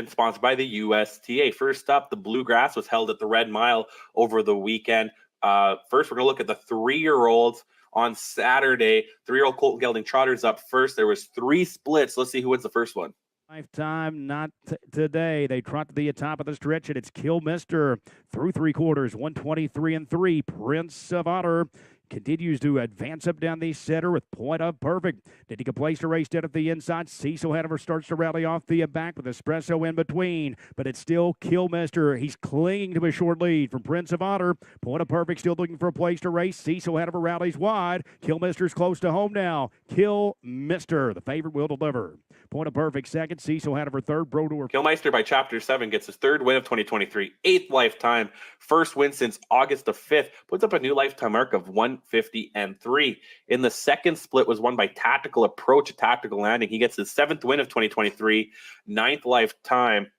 Sponsored by the USTA. First up, the Bluegrass was held at the Red Mile over the weekend. First, we're going to look at the 3-year-olds on Saturday. 3-year-old Colton Gelding Trotters up first. There was 3 splits. Let's see who wins the first one. Lifetime, not today. They trot to the top of the stretch, and it's Kilmister through 3/4, 123 and 3. Prince of Otter continues to advance up down the center with Point of Perfect. Did he get placed a race dead at the inside? Cecil Hanover starts to rally off the back with Espresso in between, but it's still Kilmister. He's clinging to a short lead from Prince of Otter. Point of Perfect still looking for a place to race. Cecil Hanover rallies wide. Kilmister's close to home now. Kilmister, the favorite, will deliver. Point of Perfect second. Cecil Hanover third. Brodeur. Kilmeister by Chapter 7 gets his 3rd win of 2023. 8th lifetime. First win since August the 5th. Puts up a new lifetime mark of 150 and 3. In the second split was won by Tactical Approach, a Tactical Landing. He gets his 7th win of 2023. 9th lifetime.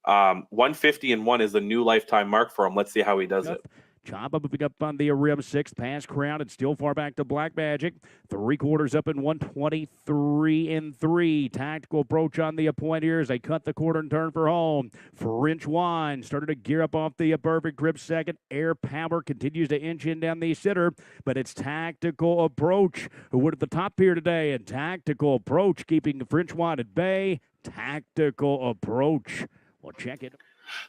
150 and 1 is the new lifetime mark for him. Let's see how he does it. Chamba moving up on the rim, 6th pass crowd, and still far back to Black Magic. 3/4 up in 123 and 3. Tactical Approach on the point here as they cut the quarter and turn for home. French Wine started to gear up off the perfect grip second. Air Power continues to inch in down the center, but it's Tactical Approach who would at the top here today, and Tactical Approach keeping the French Wine at bay. Tactical Approach. We'll check it.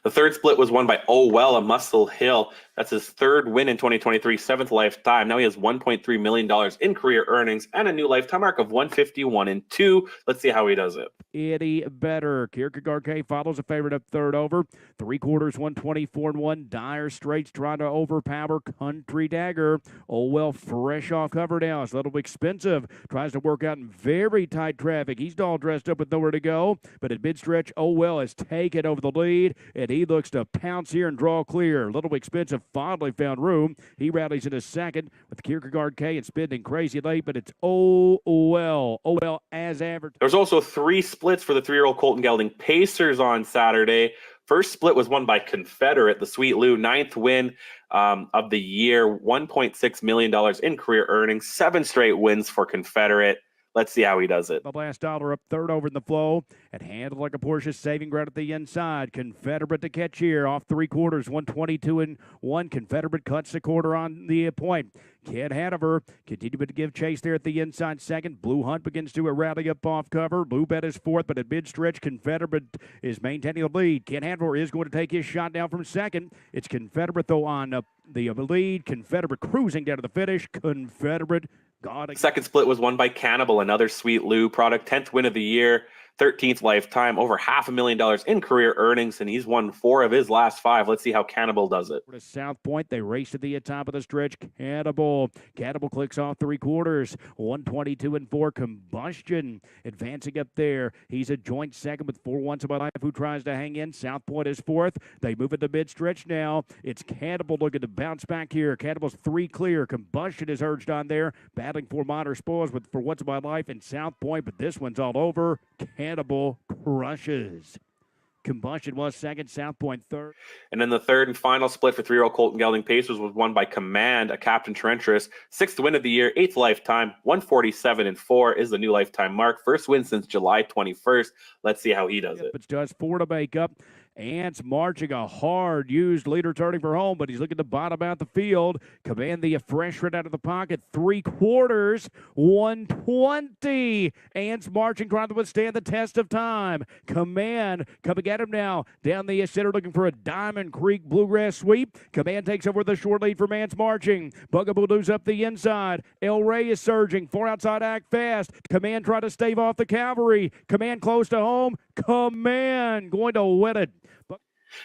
The third split was won by Oh Well, a Muscle Hill. That's his third win in 2023, seventh lifetime. Now he has $1.3 million in career earnings and a new lifetime mark of 151-2. Let's see how he does it. Any better. Kierkegaard K follows a favorite up third over. 3/4, 124-1. Dire Straits trying to overpower Country Dagger. Oh Well, fresh off cover now. It's a little expensive. Tries to work out in very tight traffic. He's all dressed up with nowhere to go. But at mid stretch, Oh Well has taken over the lead. And he looks to pounce here and draw clear. Little expensive, finally found room. He rallies in a second with Kierkegaard K and spinning crazy late. But it's Oh Well. Oh Well as average. There's also 3 splits for the 3-year-old Colton Gelding Pacers on Saturday. First split was won by Confederate, the Sweet Lou, 9th win of the year, $1.6 million in career earnings, 7 straight wins for Confederate. Let's see how he does it. The last dollar up third over in the flow and handled like a Porsche, saving ground at the inside. Confederate to catch here off 3/4, 122-1. Confederate cuts the quarter on the point. Kid Hanover continued to give chase there at the inside second. Blue Hunt begins to rally up off cover. Blue Bet is fourth, but at mid-stretch, Confederate is maintaining the lead. Kid Hanover is going to take his shot down from second. It's Confederate, though, on the lead. Confederate cruising down to the finish. Confederate got it. Second split was won by Cannibal, another Sweet Lou product, 10th win of the year, 13th lifetime, over $500,000 in career earnings, and he's won 4 of his last 5. Let's see how Cannibal does it. To South Point, they race to the top of the stretch. Cannibal clicks off 3/4, 122-4. Combustion advancing up there. He's a joint second with 4 Once in My Life, who tries to hang in. South Point is fourth. They move into mid-stretch now. It's Cannibal looking to bounce back here. Cannibal's 3 clear. Combustion is urged on there, battling for minor spoils for Once in My Life and South Point, but this one's all over. Cannibal crushes. Combustion was second, South Point third. And then the third and final split for 3-year-old Colton Gelding Pacers was won by Command, a Captain Trentress. 6th win of the year, 8th lifetime, 147-4 is the new lifetime mark. First win since July 21st. Let's see how he does it. But does 4 to make up. Ants marching a hard-used leader turning for home, but he's looking to bottom out the field. Command the fresh right out of the pocket. 3/4, 120. Ants marching, trying to withstand the test of time. Command coming at him now. Down the center looking for a Diamond Creek Bluegrass sweep. Command takes over the short lead from Ants marching. Bugaboo moves up the inside. El Rey is surging. 4 outside, act fast. Command trying to stave off the cavalry. Command close to home. Command going to win it.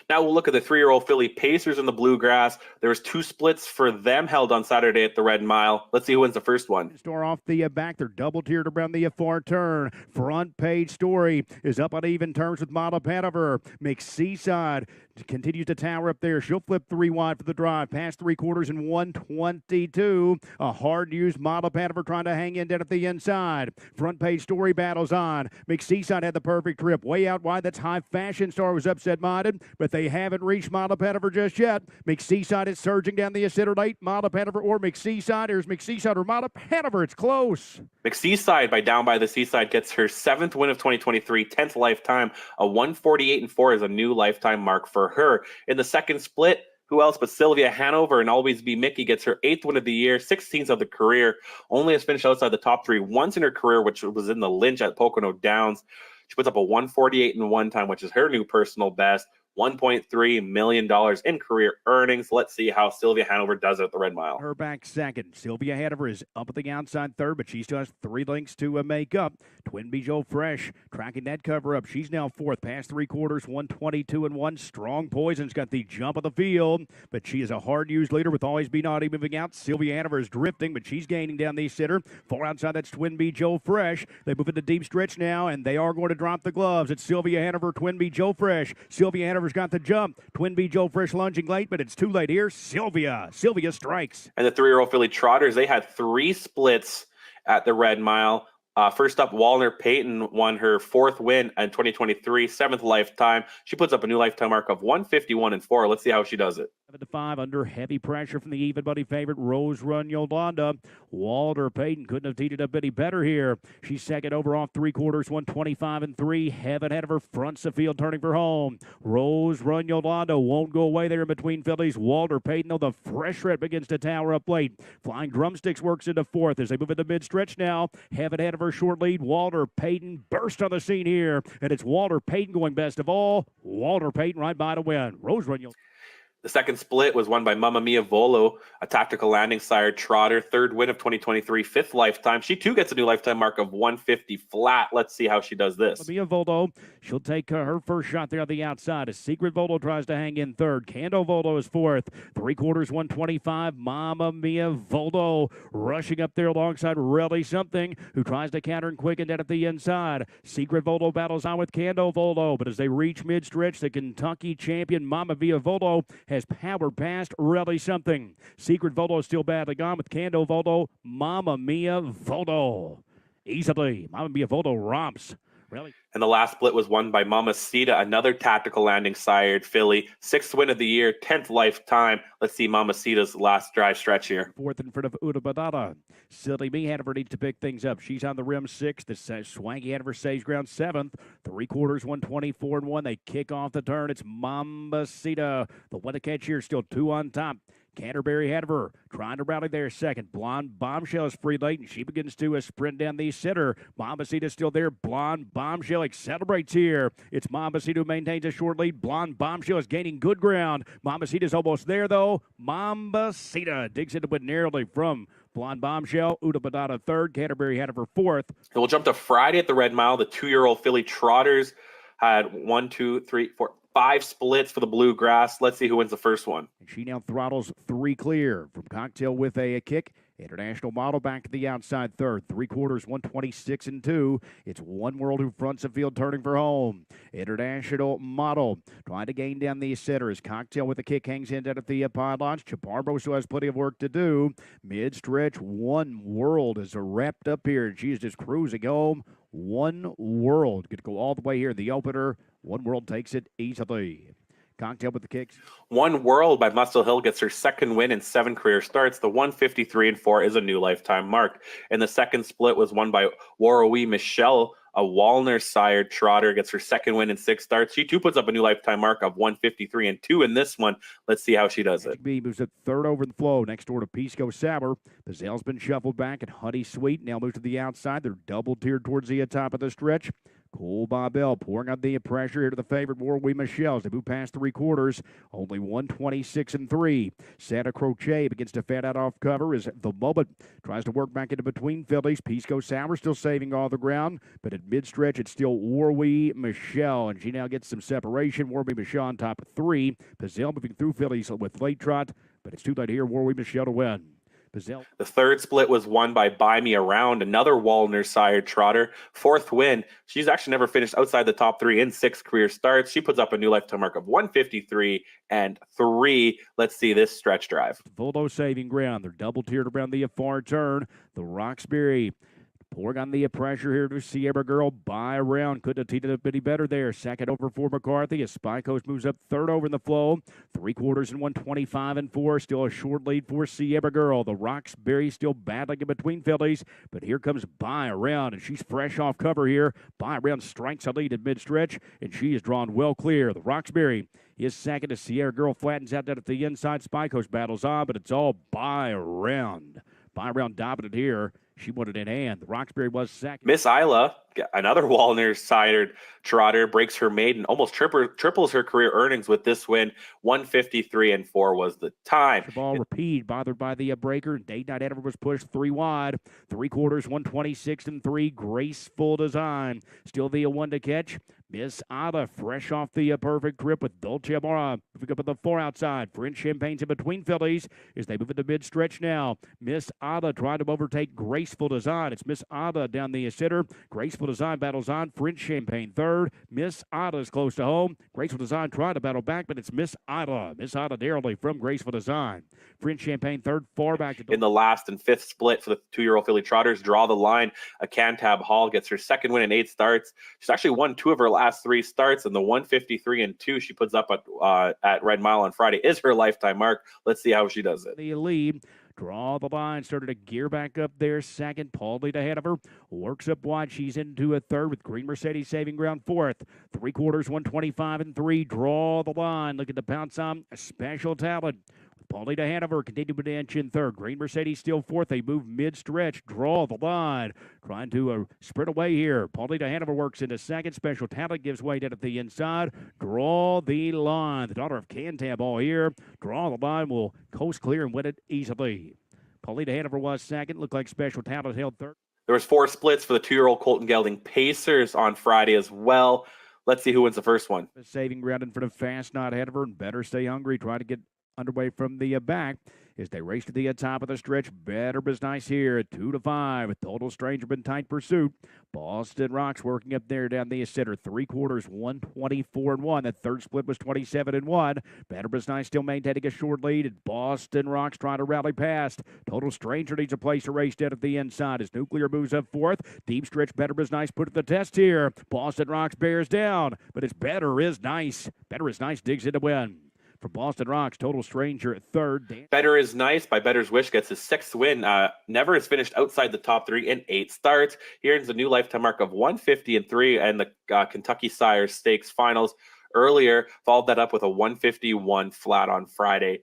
Now we'll look at the 3-year-old Philly Pacers in the Bluegrass. There was 2 splits for them held on Saturday at the Red Mile. Let's see who wins the first one. Store off the back. They're double tiered around the far turn. Front page story is up on even terms with Model Panover. McSeaside continues to tower up there. She'll flip 3 wide for the drive. Past 3/4 and 122. A hard-used Model Panover trying to hang in down at the inside. Front page story battles on. McSeaside had the perfect trip. Way out wide. That's High Fashion Star was upset-minded, but they haven't reached Model Panover just yet. McSeaside is surging down the center late. Model Panover or McSeaside. Here's McSeaside or Model Panover. It's close. McSeaside by Down by the Seaside gets her 7th win of 2023, 10th lifetime. A 148-4 is a new lifetime mark for her. In the second split, who else but Sylvia Hanover and Always Be Mickey gets her 8th win of the year, 16th of the career. Only has finished outside the top 3 once in her career, which was in the Lynch at Pocono Downs. She puts up a 148-1 time, which is her new personal best. $1.3 million in career earnings. Let's see how Sylvia Hanover does it at the Red Mile. Her back second. Sylvia Hanover is up at the outside third, but she still has 3 lengths to make up. Twin Bijou Fresh tracking that cover up. She's now fourth. Past 3/4, 122-1. Strong Poison's got the jump of the field, but she is a hard-used leader with Always Be Naughty moving out. Sylvia Hanover is drifting, but she's gaining down the center. Far outside, that's Twin Bijou Fresh. They move into deep stretch now, and they are going to drop the gloves. It's Sylvia Hanover, Twin Bijou Fresh. Sylvia Hanover's got the jump. Twin Bijou Fresh lunging late, but it's too late here. Sylvia strikes. And the 3-year-old Philly Trotters, they had 3 splits at the Red Mile. First up, Walner Payton won her 4th win in 2023, 7th lifetime. She puts up a new lifetime mark of 151-4. Let's see how she does it. 7-5 under heavy pressure from the even buddy favorite Rose Run Yolanda. Walter Payton couldn't have teed it up any better here. She's second over off 3/4, 125-3. Heaven ahead of her, fronts the field, turning for home. Rose Run Yolanda won't go away there in between fillies. Walter Payton, though, the fresh red begins to tower up late. Flying Drumsticks works into fourth as they move into mid-stretch now. Heaven ahead of her, short lead. Walter Payton burst on the scene here, and it's Walter Payton going best of all. Walter Payton right by to win. Rose Run Yolanda. The second split was won by Mamma Mia Volo, a tactical landing sire trotter, third win of 2023, fifth lifetime. She too gets a new lifetime mark of 150 flat. Let's see how she does this. Mia Volo, she'll take her first shot there on the outside as Secret Volo tries to hang in third. Cando Volo is fourth. 3/4, 125. Mamma Mia Volo rushing up there alongside Really Something, who tries to counter and quicken down at the inside. Secret Volo battles on with Cando Volo, but as they reach mid-stretch, the Kentucky champion Mamma Mia Volo has powered past Really Something. Secret Volo is still badly gone with Cando Volo. Mamma Mia Volo easily. Mamma Mia Volo romps. Really? And the last split was won by Mama Sita, another tactical landing sired filly. Sixth win of the year, 10th lifetime. Let's see Mama Sita's last drive stretch here. Fourth in front of Uda Badada. Silly Me Hanover needs to pick things up. She's on the rim sixth. The Swanky Hanover saves ground seventh. 3/4, 124-1. They kick off the turn. It's Mama Sita. The one to catch here, still two on top. Canterbury Hanover trying to rally there second. Blonde Bombshell is free late, and she begins to sprint down the center. Mambacita still there. Blonde Bombshell celebrates here. It's Mambacita who maintains a short lead. Blonde Bombshell is gaining good ground. Mambacita's almost there, though. Mambacita digs into it narrowly from Blonde Bombshell. Uda Badada third. Canterbury Hanover fourth. And we'll jump to Friday at the Red Mile. The 2-year-old filly Trotters had 5 splits for the Bluegrass. Let's see who wins the first one. She now throttles 3 clear from Cocktail with a kick. International Model back to the outside third. 3/4, 126-2. It's One World who fronts the field, turning for home. International Model trying to gain down the center as Cocktail with a kick hangs in down at the pylons. Chaparro still has plenty of work to do. Mid-stretch, One World is wrapped up here. She is just cruising home. One World could go all the way here in the opener. One World takes it easily. Cocktail with the kicks. One World by Muscle Hill gets her second win in 7 career starts. The 153-4 is a new lifetime mark. And the second split was won by Warrowie Michelle, a Walner-sired trotter, gets her second win in 6 starts. She too puts up a new lifetime mark of 153-2 in this one. Let's see how she does it. B moves at third over the flow next door to Pisco Sour. Bazelle's been shuffled back, and Honey Sweet now moves to the outside. They're double tiered towards the top of the stretch. Cool Bobel pouring on the pressure here to the favorite Warrowie Michelle as they move past 3/4. Only 126-3. Santa Croce begins to fan out off cover as the moment tries to work back into between fillies. Pisco Sour still saving all the ground, but at mid-stretch it's still Warrowie Michelle, and she now gets some separation. Warrowie Michelle on top of 3. Bazelle moving through fillies with late trot, but it's too late here. Warrowie Michelle to win. The third split was won by Buy Me Around, another Walner-sired trotter. 4th win. She's actually never finished outside the top 3 in 6 career starts. She puts up a new lifetime mark of 153-3. Let's see this stretch drive. Voldo saving ground. They're double tiered around the far turn. The Roxbury pouring on the pressure here to Sierra Girl. By around. Couldn't have teed it up any better there. Second over for McCarthy as Spy Coast moves up third over in the flow. 3/4 and 125-4. Still a short lead for Sierra Girl. The Roxbury still battling in between fillies, but here comes By around, and she's fresh off cover here. By around strikes a lead at mid-stretch, and she is drawn well clear. The Roxbury is second as Sierra Girl flattens out down at the inside. Spy Coast battles on, but it's all By around. By around dominant here. She won it in hand. The Roxbury was second. Miss Isla, another Walner-sired trotter, breaks her maiden, almost triples her career earnings with this win. 153-4 was the time. The ball repeat, bothered by the breaker. Date Night Hanover was pushed 3 wide. 3/4, 126-3. Graceful design. Still the one to catch. Miss Ada, fresh off the perfect trip with Dolce Amora. Moving up at the 4 outside. French Champagne's in between fillies as they move into mid-stretch now. Miss Ada trying to overtake Graceful Design. It's Miss Ada down the center. Graceful Design battles on. French Champagne third. Miss Ada is close to home. Graceful Design trying to battle back, but it's Miss Ada. Miss Ada narrowly from Graceful Design. French Champagne third, far back. In the last and 5th split for the 2-year-old filly trotters, draw the line. A Cantab Hall gets her second win in 8 starts. She's actually won 2 of her last 3 starts, and the 153 and 2 she puts up at Red Mile on Friday is her lifetime mark. Let's see how she does it. The lead. Draw the line, started to gear back up there. Second, Paulie to Hanover. Works up wide. She's into a third with Green Mercedes saving ground fourth. 3/4, 125 and 3. Draw the line. Looking to pounce on Special Talent. Paulie to Hanover, continuing to inch in third. Green Mercedes still fourth. They move mid-stretch. Draw the line. Trying to sprint away here. Paulie to Hanover works into second. Special Talent gives way down at the inside. Draw the line. The daughter of Cantab all here. Draw the line. Will coast clear and win it easily. Paulie to Hanover was second. Looked like Special Talent held third. There was 4 splits for the 2-year-old Colton Gelding Pacers on Friday as well. Let's see who wins the first one. Saving ground in front of Fast Not Hanover and Better Stay Hungry. Trying to get underway from the back as they race to the top of the stretch. Better Biz Nice here at 2-5. Total Stranger been tight pursuit. Boston Rocks working up there down the center. 3/4, 124 and 1. That third split was 27 and 1. Better Biz Nice still maintaining a short lead. And Boston Rocks trying to rally past. Total Stranger needs a place to race down at the inside as Nuclear moves up fourth. Deep stretch. Better Biz Nice put to the test here. Boston Rocks bears down, but it's Better Is Nice. Better Is Nice digs in to win. For Boston Rocks, Total Stranger at third. Better Is Nice by Better's Wish gets his 6th win. Never has finished outside the top 3 in 8 starts. He earns a new lifetime mark of 150 and 3, and the Kentucky Sires Stakes Finals earlier followed that up with a 151 flat on Friday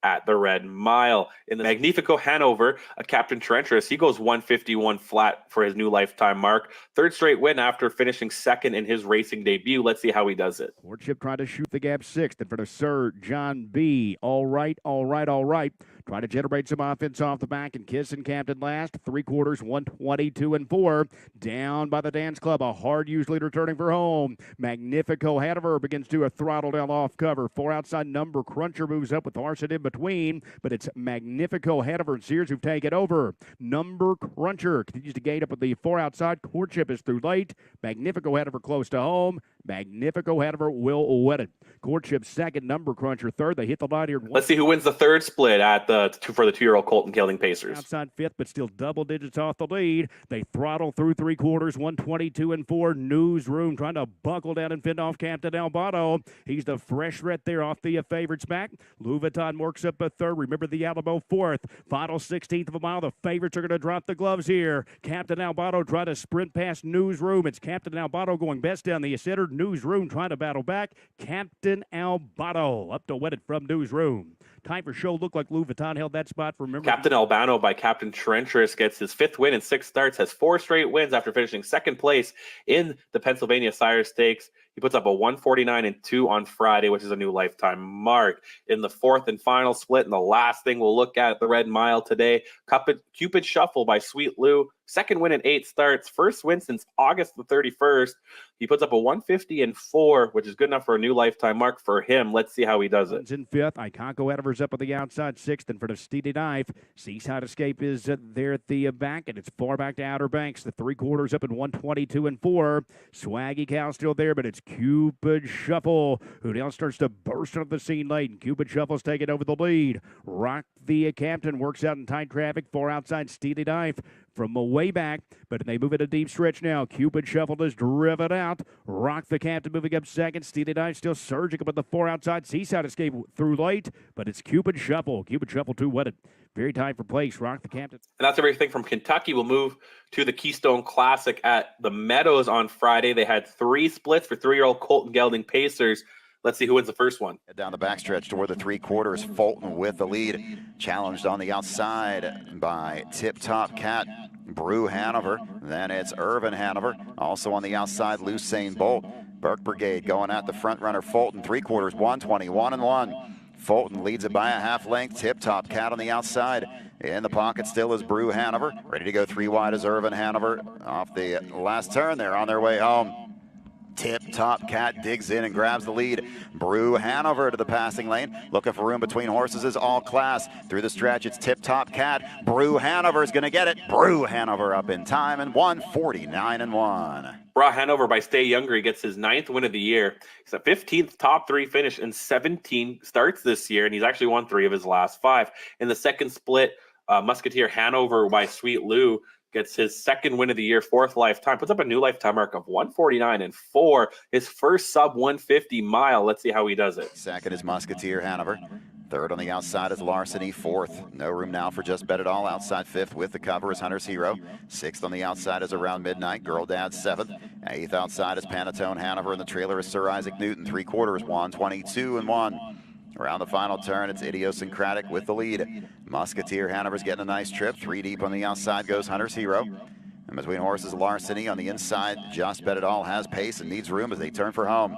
at the Red Mile. In the Magnifico Hanover, Captain Trencherous, he goes 151 flat for his new lifetime mark. 3rd straight win after finishing 2nd in his racing debut. Let's see how he does it. Courtship trying to shoot the gap 6th in front of Sir John B. All right. Trying to generate some offense off the back and Kiss and Captain last. 3/4, 122 and 4. Down by the Dance Club. A hard used leader turning for home. Magnifico Hanover begins to a throttle down off cover. 4 outside Number Cruncher moves up with Arson in between, but it's Magnifico Hanover and Sears who've taken over. Number Cruncher continues to gate up with the 4 outside. Courtship is through late. Magnifico Hanover close to home. Magnifico Hanover will win it. Courtship second, Number Cruncher third. They hit the line here. Let's see who wins the 3rd split for the 2-year-old Colton Gelding Pacers. Outside 5th, but still double digits off the lead. They throttle through 3/4, 122 and 4. Newsroom trying to buckle down and fend off Captain Albano. He's the fresh threat there off the favorites back. Louis Vuitton works up a 3rd. Remember the Alamo 4th. Final 16th of a mile. The favorites are going to drop the gloves here. Captain Albano trying to sprint past Newsroom. It's Captain Albano going best down the center. Newsroom trying to battle back. Captain Albano up to win it from Newsroom. Time for show looked like Louis Vuitton held that spot for remember. Captain Albano by Captain Trencherous gets his 5th win in 6 starts, has 4 straight wins after finishing 2nd place in the Pennsylvania Sire Stakes. He puts up a 149 and 2 on Friday, which is a new lifetime mark. In the 4th and final split, and the last thing we'll look at the Red Mile today, Cupid Shuffle by Sweet Lou. 2nd win in 8 starts, 1st win since August the 31st. He puts up a 150 and 4, which is good enough for a new lifetime mark for him. Let's see how he does it. In 5th, Iconco Edivers up on the outside 6th in front of Steely Knife. Seaside Escape is there at the back, and it's far back to Outer Banks. The 3/4 up in 122 and 4. Swaggy Cow still there, but it's Cupid Shuffle who now starts to burst onto the scene late. And Cupid Shuffle's taking over the lead. Rock the Captain works out in tight traffic. 4 outside Steely Knife from way back, but they move it a deep stretch now. Cupid Shuffle is driven out. Rock the Captain moving up 2nd. Steely Knife still surging up at the 4 outside. Seaside Escape through late, but it's Cupid Shuffle. Cupid Shuffle 2 win it. Very tight for place. Rock the Captain. And that's everything from Kentucky. We'll move to the Keystone Classic at the Meadows on Friday. They had 3 splits for 3-year-old Colton Gelding Pacers. Let's see who wins the first one. Down the backstretch toward the 3/4, Fulton with the lead. Challenged on the outside by Tip Top Cat, Brew Hanover. Then it's Irvin Hanover. Also on the outside, Lucene Bolt. Burke Brigade going at the front runner, Fulton. 3/4, 121 and 1. Fulton leads it by a half length. Tip Top Cat on the outside. In the pocket still is Brew Hanover. Ready to go 3 wide is Irvin Hanover. Off the last turn, they're on their way home. Tip Top Cat digs in and grabs the lead. Brew Hanover to the passing lane. Looking for room between horses is All Class. Through the stretch, it's Tip Top Cat. Brew Hanover is going to get it. Brew Hanover up in time and 149 and 1. Brought Hanover by Stay Younger. He gets his 9th win of the year. He's a 15th top 3 finish in 17 starts this year, and he's actually won 3 of his last 5. In the 2nd split, Musketeer Hanover by Sweet Lou gets his second win of the year, fourth lifetime, puts up a new lifetime mark of 149.4, his first sub 150 mile. Let's see how he does it. Second is Musketeer Hanover. Third on the outside is Larceny. Fourth, no room now for Just Bet It All. Outside fifth with the cover is Hunter's Hero. Sixth on the outside is Around Midnight. Girl Dad seventh. Eighth outside is Panatone Hanover, and the trailer is Sir Isaac Newton. 3/4, 122-1. Around the final turn, it's Idiosyncratic with the lead. Musketeer Hanover's getting a nice trip. 3 deep on the outside goes Hunter's Hero. And between horses, Larceny on the inside. Just Bet It All has pace and needs room as they turn for home.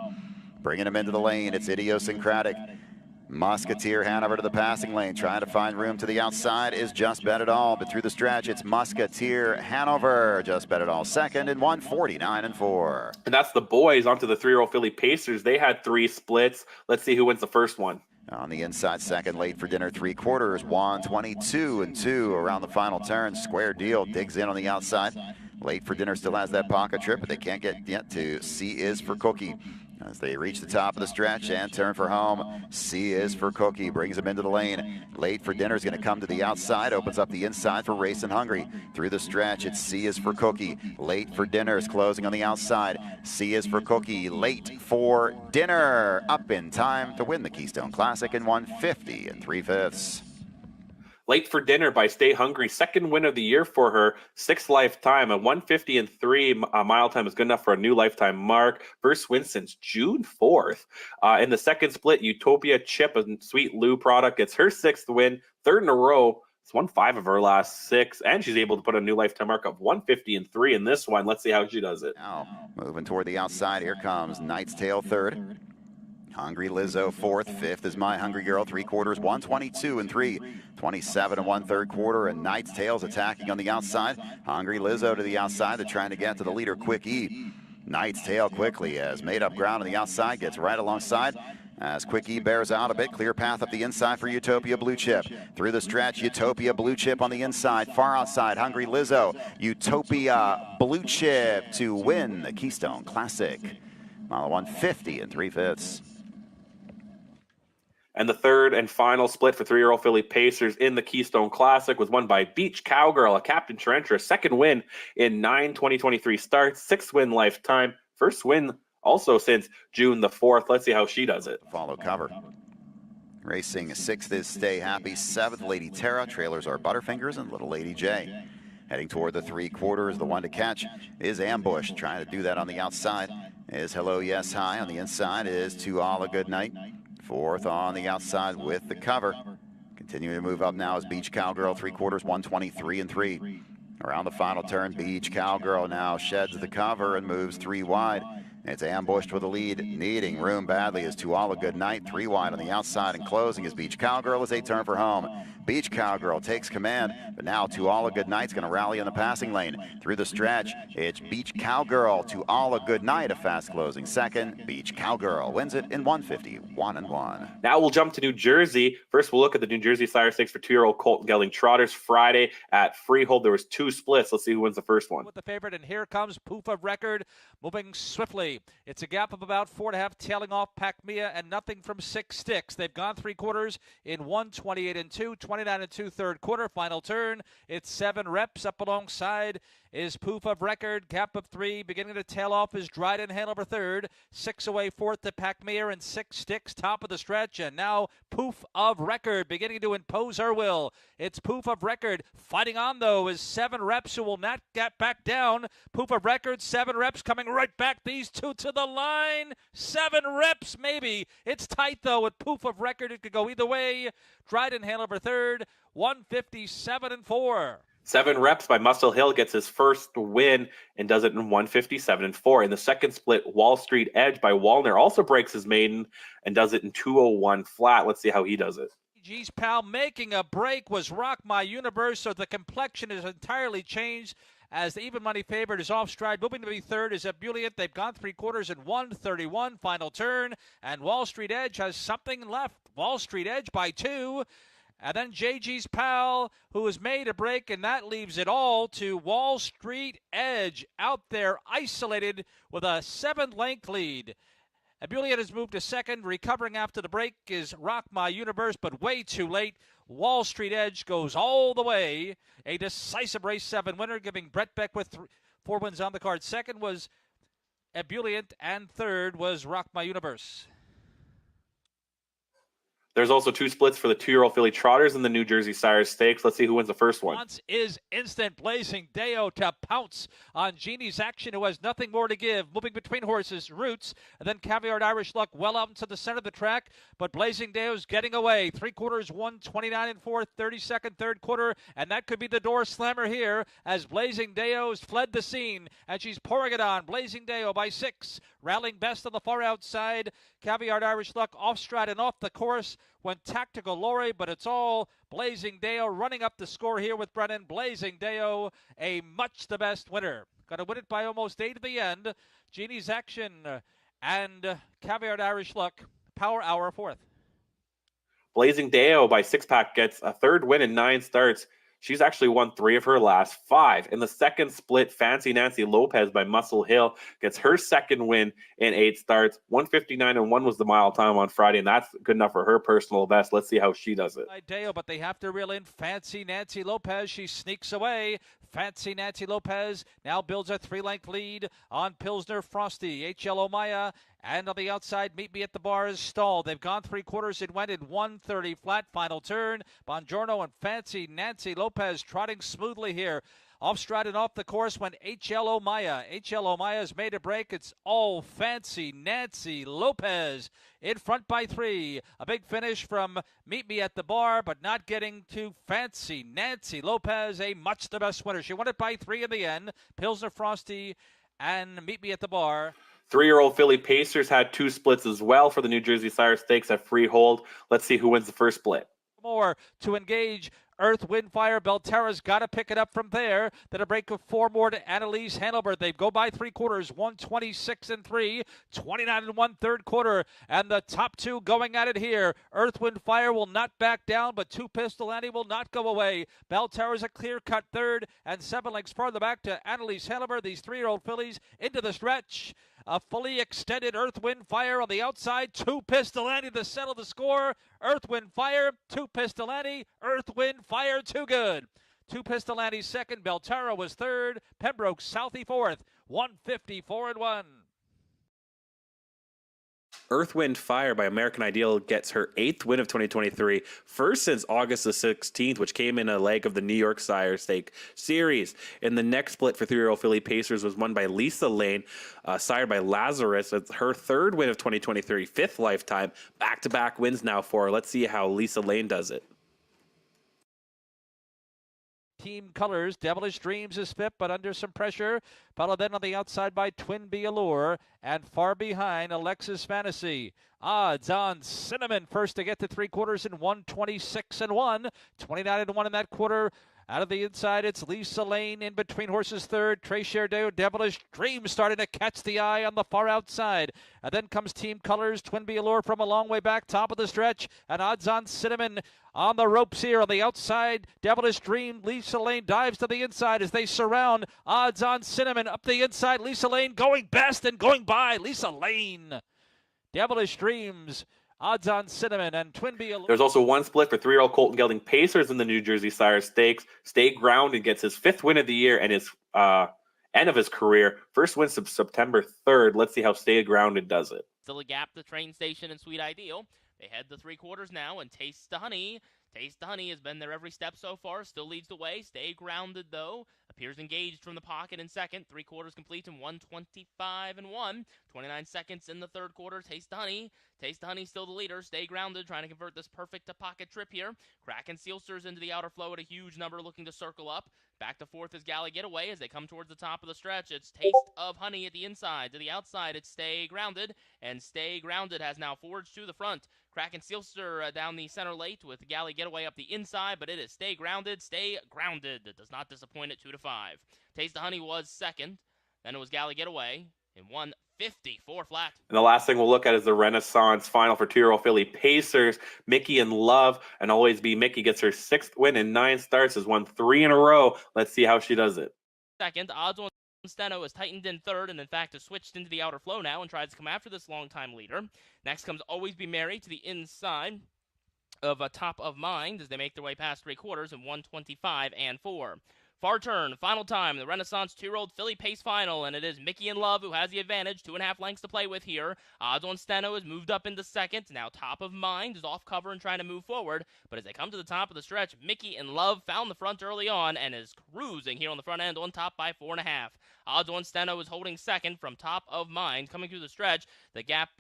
Bringing him into the lane, it's Idiosyncratic. Musketeer Hanover to the passing lane, trying to find room to the outside is Just Bet It All, but through the stretch, it's Musketeer Hanover. Just Bet It All second in 149-4. And that's the boys. Onto the 3-year-old Philly Pacers. They had 3 splits. Let's see who wins the first one. On the inside, second, Late for Dinner, 3/4, 122-2. Around the final turn, Square Deal digs in on the outside. Late for Dinner still has that pocket trip, but they can't get yet to C is for Cookie. As they reach the top of the stretch and turn for home, C is for Cookie, brings him into the lane. Late for Dinner is going to come to the outside, opens up the inside for Racing Hungry. Through the stretch, it's C is for Cookie. Late for Dinner is closing on the outside. C is for Cookie, Late for Dinner. Up in time to win the Keystone Classic in 150 3/5. Late for Dinner by Stay Hungry, second win of the year for her, 6th lifetime. A 150-3 mile time is good enough for a new lifetime mark. First win since June 4th. In the second split, Utopia Chip, a Sweet Lou product, gets her 6th win, 3rd in a row. It's won 5 of her last 6, and she's able to put a new lifetime mark of 150-3 in this one. Let's see how she does it. Now, moving toward the outside, here comes Knight's Tale third. Hungry Lizzo fourth. Fifth is My Hungry Girl, 3/4, 122-3. 27 1/3 and Knight's Tale's attacking on the outside. Hungry Lizzo to the outside. They're trying to get to the leader, Quick E. Knight's Tale quickly has made up ground on the outside, gets right alongside. As Quick E bears out a bit, clear path up the inside for Utopia Blue Chip. Through the stretch, Utopia Blue Chip on the inside, far outside, Hungry Lizzo. Utopia Blue Chip to win the Keystone Classic. Mile 150 3/5. And the third and final split for 3-year-old Philly Pacers in the Keystone Classic was won by Beach Cowgirl, a Captain Trencher, second win in 9 2023 starts, 6th win lifetime, first win also since June the 4th. Let's see how she does it. Follow cover. Racing 6th is Stay Happy, 7th Lady Terra, trailers are Butterfingers and Little Lady J. Heading toward the 3/4, the one to catch is Ambush, trying to do that on the outside is Hello Yes Hi, on the inside is To All a Good Night. 4th on the outside with the cover. Continuing to move up now is Beach Cowgirl, 3/4, 123-3. Around the final turn, Beach Cowgirl now sheds the cover and moves 3 wide. It's Ambushed with a lead, needing room badly is To All a Good Night. 3 wide on the outside and closing is Beach Cowgirl as they turn for home. Beach Cowgirl takes command, but now To All a Good Night's going to rally in the passing lane. Through the stretch, it's Beach Cowgirl, To All a Good Night, a fast closing second. Beach Cowgirl wins it in 151-1. Now we'll jump to New Jersey. First, we'll look at the New Jersey Sire Stakes for 2-year-old Colton Gelding Trotters. Friday at Freehold, there was 2 splits. Let's see who wins the first one. With the favorite, and here comes Poof of Record, moving swiftly. It's a gap of about 4.5, tailing off Pacmea and nothing from 6 sticks. They've gone 3/4 in 128-2, 29-2 third quarter. Final turn, it's 7 reps. Up alongside is Poof of Record, gap of 3. Beginning to tail off is Dryden Hanover third. 6 away fourth to Pacmea and 6 sticks top of the stretch. And now Poof of Record beginning to impose her will. It's Poof of Record fighting on though is 7 reps who will not get back down. Poof of Record, 7 reps coming right back. These two to the line. 7 reps maybe. It's tight though with Poof of Record. It could go either way. Dryden Hanover third, 157-4. 7 reps by Muscle Hill gets his first win and does it in 157-4. In the second split, Wall Street Edge by Wallner also breaks his maiden and does it in 201 flat. Let's see how he does it. G's pal making a break was Rock My Universe, so the complexion is entirely changed as the even money favorite is off stride. Moving to be third is Ebullient. They've gone 3/4 in 131 final turn, and Wall Street Edge has something left. Wall Street Edge by 2. And then JG's pal, who has made a break, and that leaves it all to Wall Street Edge out there isolated with a 7-length lead. Ebullient has moved to second. Recovering after the break is Rock My Universe, but way too late. Wall Street Edge goes all the way. A decisive race 7 winner, giving Brett Beckwith 4 wins on the card. Second was Ebullient, and third was Rock My Universe. There's also 2 splits for the 2-year-old filly trotters in the New Jersey Sires Stakes. Let's see who wins the first one. Once is instant. Blazing Deo to pounce on Genie's Action, who has nothing more to give. Moving between horses, Roots, and then Caviar Irish Luck well out into the center of the track, but Blazing Deo's getting away. 3 quarters, 1:29 and 4, 32nd, third quarter, and that could be the door slammer here as Blazing Deo's fled the scene, and she's pouring it on. Blazing Deo by 6, rallying best on the far outside. Caviar Irish Luck off stride and off the course went Tactical Lori, but it's all Blazing Deo running up the score here with Brennan. Blazing Deo, a much the best winner. Going to win it by almost 8 at the end. Genie's Action and Caviar Irish Luck, Power Hour 4th. Blazing Deo by 6-pack gets a 3rd win in 9 starts. She's actually won 3 of her last 5. In the second split, Fancy Nancy Lopez by Muscle Hill gets her 2nd win in 8 starts. 1:59 and 1 was the mile time on Friday, and that's good enough for her personal best. Let's see how she does it. Deo, but they have to reel in Fancy Nancy Lopez. She sneaks away. Fancy Nancy Lopez now builds a 3-length lead on Pilsner Frosty. HLO Maya, and on the outside, Meet Me at the Bar is stalled. They've gone 3 quarters. It went in 1:30 flat. Final turn. Bongiorno and Fancy Nancy Lopez trotting smoothly here. Off stride and off the course went HLO Maya. HLO Maya's made a break. It's all Fancy Nancy Lopez in front by 3. A big finish from Meet Me at the Bar, but not getting to Fancy Nancy Lopez, a much the best winner. She won it by 3 in the end. Pilsner Frosty and Meet Me at the Bar. 3-year-old filly Pacers had 2 splits as well for the New Jersey Sires Stakes at Freehold. Let's see who wins the first split. More to engage Earth, Wind, Fire. Belterra's got to pick it up from there. Then a break of 4 more to Annalise Hannibal. They go by 3 quarters, 1:26 and 3, 29 and 1 third quarter. And the top 2 going at it here. Earth, Wind, Fire will not back down, but 2 Pistol Annie will not go away. Belterra's a clear-cut third, and 7 lengths farther back to Annalise Hannibal. These 3-year-old fillies into the stretch. A fully extended Earth, Wind, Fire on the outside. 2 Pistol Annie to settle the score. Earth, Wind, Fire. 2 Pistol Annie. Earth, Wind, Fire. Too good. 2 Pistol Annie second. Belterra was third. Pembroke Southie fourth. 1:54 and 1. Earth, Wind, Fire by American Ideal gets her 8th win of 2023, first since August the 16th, which came in a leg of the New York Sire Stake Series. In the next split for 3-year-old filly Pacers was won by Lisa Lane, sired by Lazarus. It's her 3rd win of 2023, 5th lifetime. Back-to-back wins now for her. Let's see how Lisa Lane does it. Team colors, Devilish Dreams is fifth, but under some pressure. Followed then on the outside by Twin Bee Allure, and far behind Alexis Fantasy. Odds on Cinnamon first to get to 3 quarters in 1:26 and 1, 29 and 1 in that quarter. Out of the inside, it's Lisa Lane in between horses third. Trey Colbeck, Devilish Dream starting to catch the eye on the far outside. And then comes Team Colors, Twin Bee Allure from a long way back, top of the stretch. And Odds on Cinnamon on the ropes here on the outside. Devilish Dream, Lisa Lane dives to the inside as they surround Odds on Cinnamon up the inside. Lisa Lane going best and going by. Lisa Lane. Devilish Dreams, Odds on Cinnamon, and Twin Bee Allure. There's also 1 split for 3-year-old Colton Gelding Pacers in the New Jersey Sires Stakes. Stay Grounded gets his 5th win of the year and his end of his career. First win September 3rd. Let's see how Stay Grounded does it. Still a gap to Train Station and Sweet Ideal. They head the 3 quarters now, and Taste the Honey. Taste the Honey has been there every step so far. Still leads the way. Stay Grounded, though. Appears engaged from the pocket in second. 3 quarters complete in 1:25 and 1. 29 seconds in the third quarter. Taste the Honey. Taste the Honey still the leader. Stay Grounded, trying to convert this perfect to pocket trip here. Kraken Sealsters into the outer flow at a huge number, looking to circle up. Back to fourth is Galley Getaway as they come towards the top of the stretch. It's Taste of Honey at the inside. To the outside, it's Stay Grounded. And Stay Grounded has now forged to the front. Kraken Sealster down the center late with Galley Getaway up the inside, but it is Stay Grounded. Stay Grounded. It does not disappoint at 2-5. Taste of Honey was second. Then it was Galley Getaway in 1:54 flat. And the last thing we'll look at is the Renaissance final for 2-year-old filly Pacers. Mickey in Love, and Always Be Mickey gets her 6th win in 9 starts, has won 3 in a row. Let's see how she does it. Second, odds on Steno has tightened in third and in fact has switched into the outer flow now and tries to come after this longtime leader. Next comes Always Be Merry to the inside of Top of Mind as they make their way past 3/4 in 1:25 and 4. Far turn, final time, the Renaissance 2-year-old filly pace final, and it is Mickey in Love who has the advantage, 2.5 lengths to play with here. Odds on Steno has moved up into second. Now Top of Mind is off cover and trying to move forward, but as they come to the top of the stretch, Mickey in Love found the front early on and is cruising here on the front end on top by 4.5. Odds on Steno is holding second from Top of Mind coming through the stretch. The gap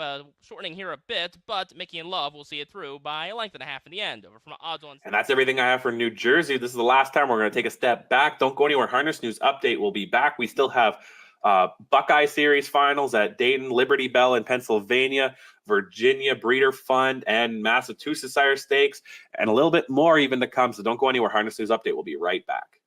shortening here a bit, but Mickey in Love will see it through by a length and a half in the end. Over from Odds on. And that's everything I have for New Jersey. This is the last time we're going to take a step back. Don't go anywhere. Harness News Update will be back. We still have Buckeye Series finals at Dayton, Liberty Bell in Pennsylvania, Virginia Breeder Fund, and Massachusetts Sire Stakes, and a little bit more even to come. So don't go anywhere. Harness News Update will be right back.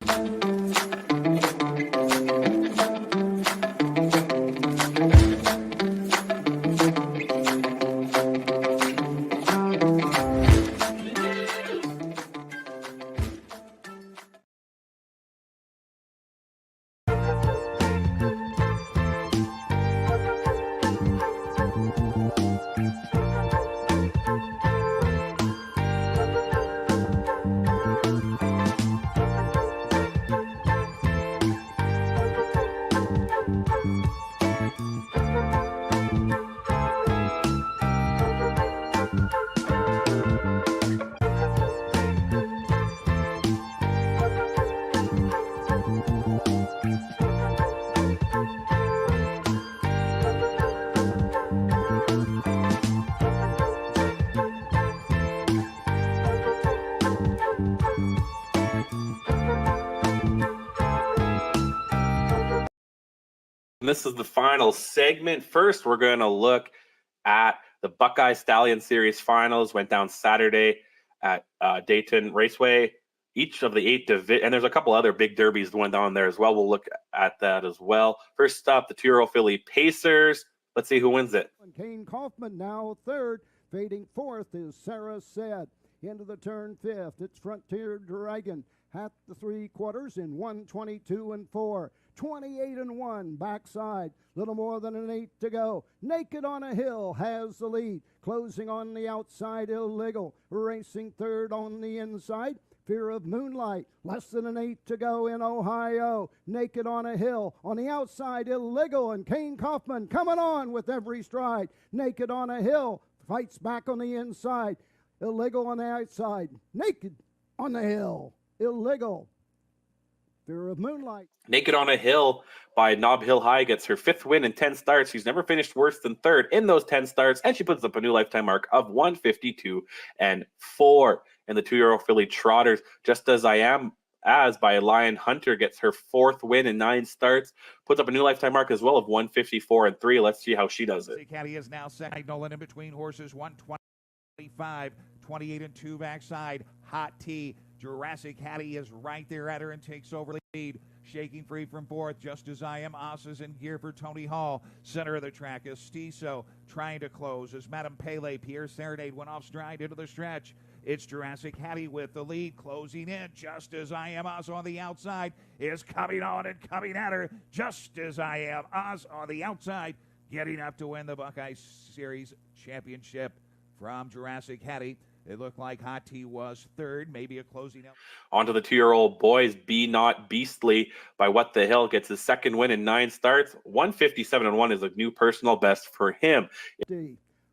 This is the final segment. First, we're going to look at the Buckeye Stallion Series finals. Went down Saturday at Dayton Raceway. Each of the 8 and there's a couple other big derbies that went down there as well. We'll look at that as well. First up, the 2-year-old filly Pacers. Let's see who wins it. Kane Kaufman now third. Fading fourth is Sarah Said. Into the turn fifth, it's Frontier Dragon at the 3/4 in 1:22 and 4. 28 and 1 backside, little more than an 8 to go. Naked on a Hill has the lead, closing on the outside. Illegal racing third on the inside. Fear of Moonlight, less than an 8 to go in Ohio. Naked on a Hill on the outside. Illegal and Kane Kaufman coming on with every stride. Naked on a Hill fights back on the inside. Illegal on the outside. Naked on the Hill. Illegal. Fear of Moonlight. Naked on a Hill by Nob Hill High gets her 5th win in 10 starts. She's never finished worse than 3rd in those 10 starts, and she puts up a new lifetime mark of 152 and 4. And the 2-year-old filly Trotters, Just As I Am As by Lion Hunter, gets her 4th win in 9 starts, puts up a new lifetime mark as well of 154 and 3. Let's see how she does it. Caddy is now second. Nolan in between horses, 125, 28 and 2 backside. Hot Tea. Jurassic Hattie is right there at her and takes over lead. Shaking free from fourth, Just As I Am. Osses in gear for Tony Hall. Center of the track is Stiso trying to close as Madame Pele. Pierre Serenade went off stride into the stretch. It's Jurassic Hattie with the lead, closing in. Just As I Am. Oz on the outside is coming on and coming at her. Just As I Am. Oz on the outside, getting up to win the Buckeye Series Championship from Jurassic Hattie. It looked like Hot Tea was third, maybe a closing out. On to the 2-year-old boys. Be Not Beastly by What the Hill gets his 2nd win in 9 starts. 157 and 1 is a new personal best for him.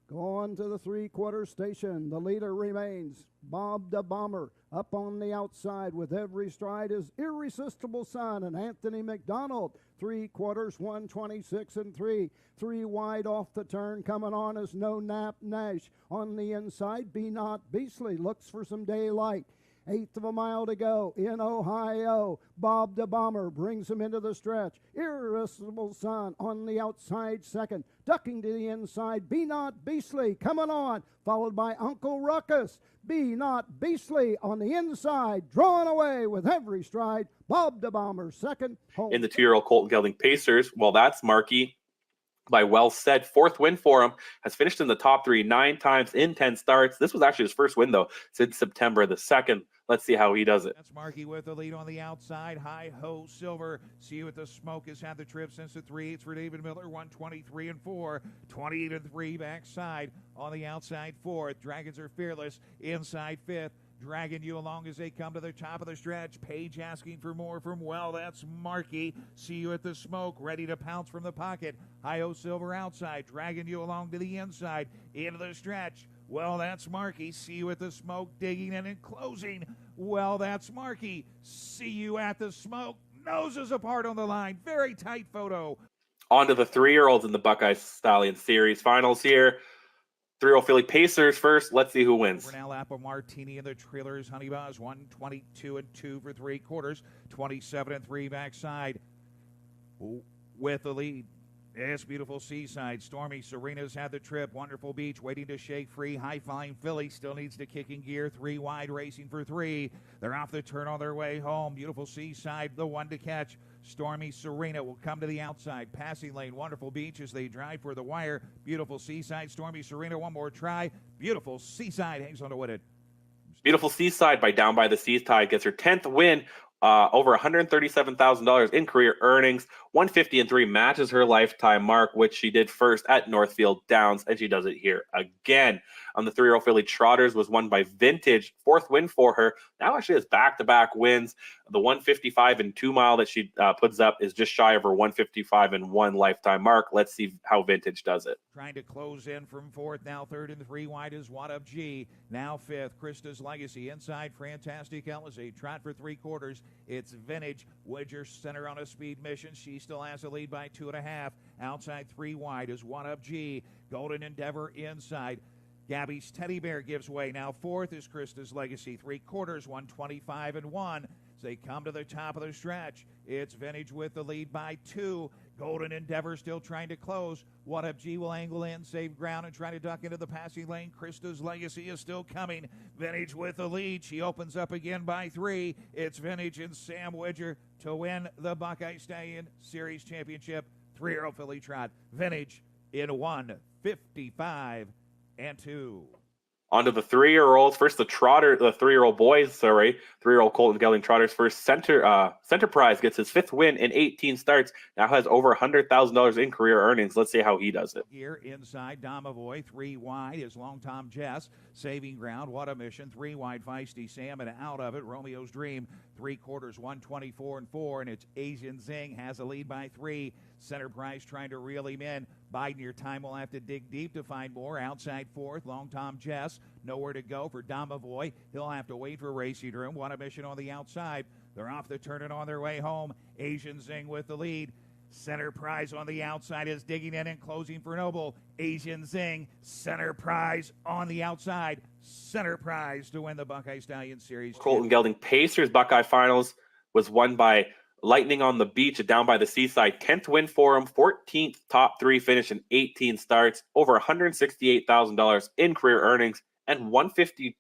Go on to the 3/4 station. The leader remains Bob the Bomber. Up on the outside with every stride is Irresistible Son and Anthony McDonald. 3/4, 126 and 3. 3 wide off the turn. Coming on is No Nap Nash. On the inside, Be Not Beastly looks for some daylight. 1/8 of a mile to go in Ohio. Bob the Bomber brings him into the stretch. Irresistible Son on the outside second. Ducking to the inside. Be Not Beastly coming on. Followed by Uncle Ruckus. Be Not Beastly on the inside. Drawing away with every stride. Bob the Bomber second. In the 2-year-old Colton Gelding Pacers, well, that's Marky. by Well Said. Fourth win for him. Has finished in the top 3 9 times in 10 starts. This was actually his first win, though, since September the 2nd. Let's see how he does it. That's Markey with the lead on the outside. Hi Ho Silver. See you at the smoke has had the trip since the 3-8s for David Miller. 123-4. 28-3 backside on the outside fourth. Dragons are fearless. Inside fifth. Dragging you along as they come to the top of the stretch. Page asking for more from Well. That's Markey. See you at the smoke. Ready to pounce from the pocket. Hi-O Silver outside. Dragging you along to the inside. Into the stretch. Well, that's Markey. See you at the smoke. Digging in and closing. Well, that's Markey. See you at the smoke. Noses apart on the line. Very tight photo. On to the 3-year-olds in the Buckeye Stallion Series finals here. 3-year-old Philly Pacers first. Let's see who wins. Now Apple Martini and the Trailers. Honey Buzz 122-2 for 3 quarters. 27-3 backside with the lead. Yes, beautiful Seaside. Stormy Serena's had the trip. Wonderful Beach waiting to shake free. High-flying Philly still needs to kick in gear. 3 wide racing for 3. They're off the turn on their way home. Beautiful Seaside, the one to catch. Stormy Serena will come to the outside. Passing lane, Wonderful Beach as they drive for the wire. Beautiful Seaside, Stormy Serena, one more try. Beautiful Seaside hangs on to win it. Beautiful Seaside by Down by the Seaside gets her 10th win. Over $137,000 in career earnings. 150-3 matches her lifetime mark, which she did first at Northfield Downs, and she does it here again. On the 3-year-old Philly Trotters was won by Vintage. 4th win for her. Now actually has back-to-back wins. The 155 and 2 mile that she puts up is just shy of her 155 and 1 lifetime mark. Let's see how Vintage does it. Trying to close in from 4th. Now 3rd and 3 wide is What Up G. Now 5th, Krista's Legacy. Inside, Fantastic Elise. Trot for 3 quarters. It's Vintage. Widger center on a speed mission. She still has a lead by 2.5. Outside 3 wide is What Up G. Golden Endeavor inside. Gabby's Teddy Bear gives way. Now 4th is Krista's Legacy. 3 quarters, 125 and 1. As they come to the top of the stretch, it's Vintage with the lead by 2. Golden Endeavor still trying to close. What Up G will angle in, save ground, and try to duck into the passing lane. Krista's Legacy is still coming. Vintage with the lead. She opens up again by 3. It's Vintage and Sam Widger to win the Buckeye Stallion Series Championship. 3-year-old Philly Trot. Vintage in 155 and 2. On to the 3-year-olds. First, the 3-year-old boys, 3-year-old Colton Gelding Trotters. First, Center Prize gets his 5th win in 18 starts. Now has over $100,000 in career earnings. Let's see how he does it. Here inside, Domavoy. 3 wide is Long Tom Jess. Saving ground, What a Mission. 3 wide, Feisty Sam, and out of it, Romeo's Dream. 3 quarters, 124 and 4, and it's Asian Zing has a lead by 3. Center Prize trying to reel him in. Biden, your time will have to dig deep to find more. Outside 4th, Long Tom Jess. Nowhere to go for Domavoy. He'll have to wait for Racing Room. What a Mission on the outside. They're off the turn and on their way home. Asian Zing with the lead. Center Prize on the outside is digging in and closing for Noble. Asian Zing. Center Prize on the outside. Center Prize to win the Buckeye Stallion Series. Colton Gelding Pacers Buckeye Finals was won by Lightning on the Beach at Down by the Seaside. 10th win for him. 14th top 3 finish in 18 starts. Over $168,000 in career earnings. And 150-2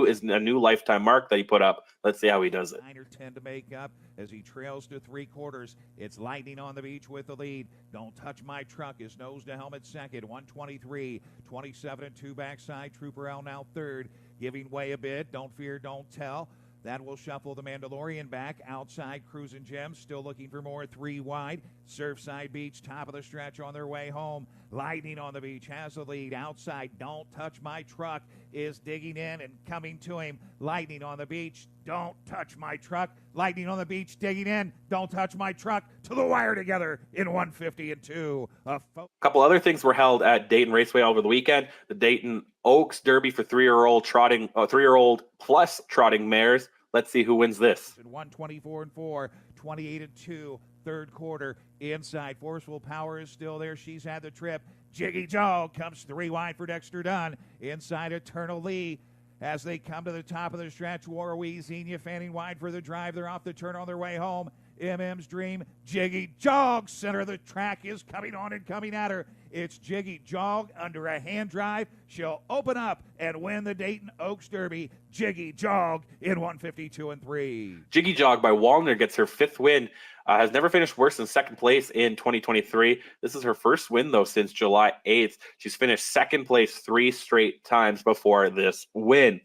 is a new lifetime mark that he put up. Let's see how he does it. 9 or 10 to make up as he trails to 3 quarters. It's Lightning on the Beach with the lead. Don't Touch My Truck is nose to helmet second. 123, 27-2 backside. Trooper L now 3rd. Giving way a bit. Don't Fear, Don't Tell. That will shuffle the Mandalorian back. Outside, Cruisin' Gems still looking for more. 3 wide. Surfside Beach, top of the stretch on their way home. Lightning on the Beach has the lead. Outside, Don't Touch My Truck is digging in and coming to him. Lightning on the Beach, Don't Touch My Truck. Lightning on the Beach, digging in. Don't Touch My Truck to the wire together in 150 and 2. A couple other things were held at Dayton Raceway over the weekend. The Dayton Oaks Derby for 3-year-old plus trotting mares. Let's see who wins this. 124 and 4, 28 and 2, 3rd quarter. Inside, Forceful Power is still there. She's had the trip. Jiggy Joe comes 3 wide for Dexter Dunn. Inside, Eternal Lee. As they come to the top of the stretch, Warwee, Xenia fanning wide for the drive. They're off the turn on their way home. MM's Dream. Jiggy Jog, center of the track, is coming on and coming at her. It's Jiggy Jog under a hand drive. She'll open up and win the Dayton Oaks Derby. Jiggy Jog in 152-3. Jiggy Jog by Wallner gets her 5th win. Has never finished worse than 2nd place in 2023. This is her first win, though, since July 8th. She's finished 2nd place 3 straight times before this win.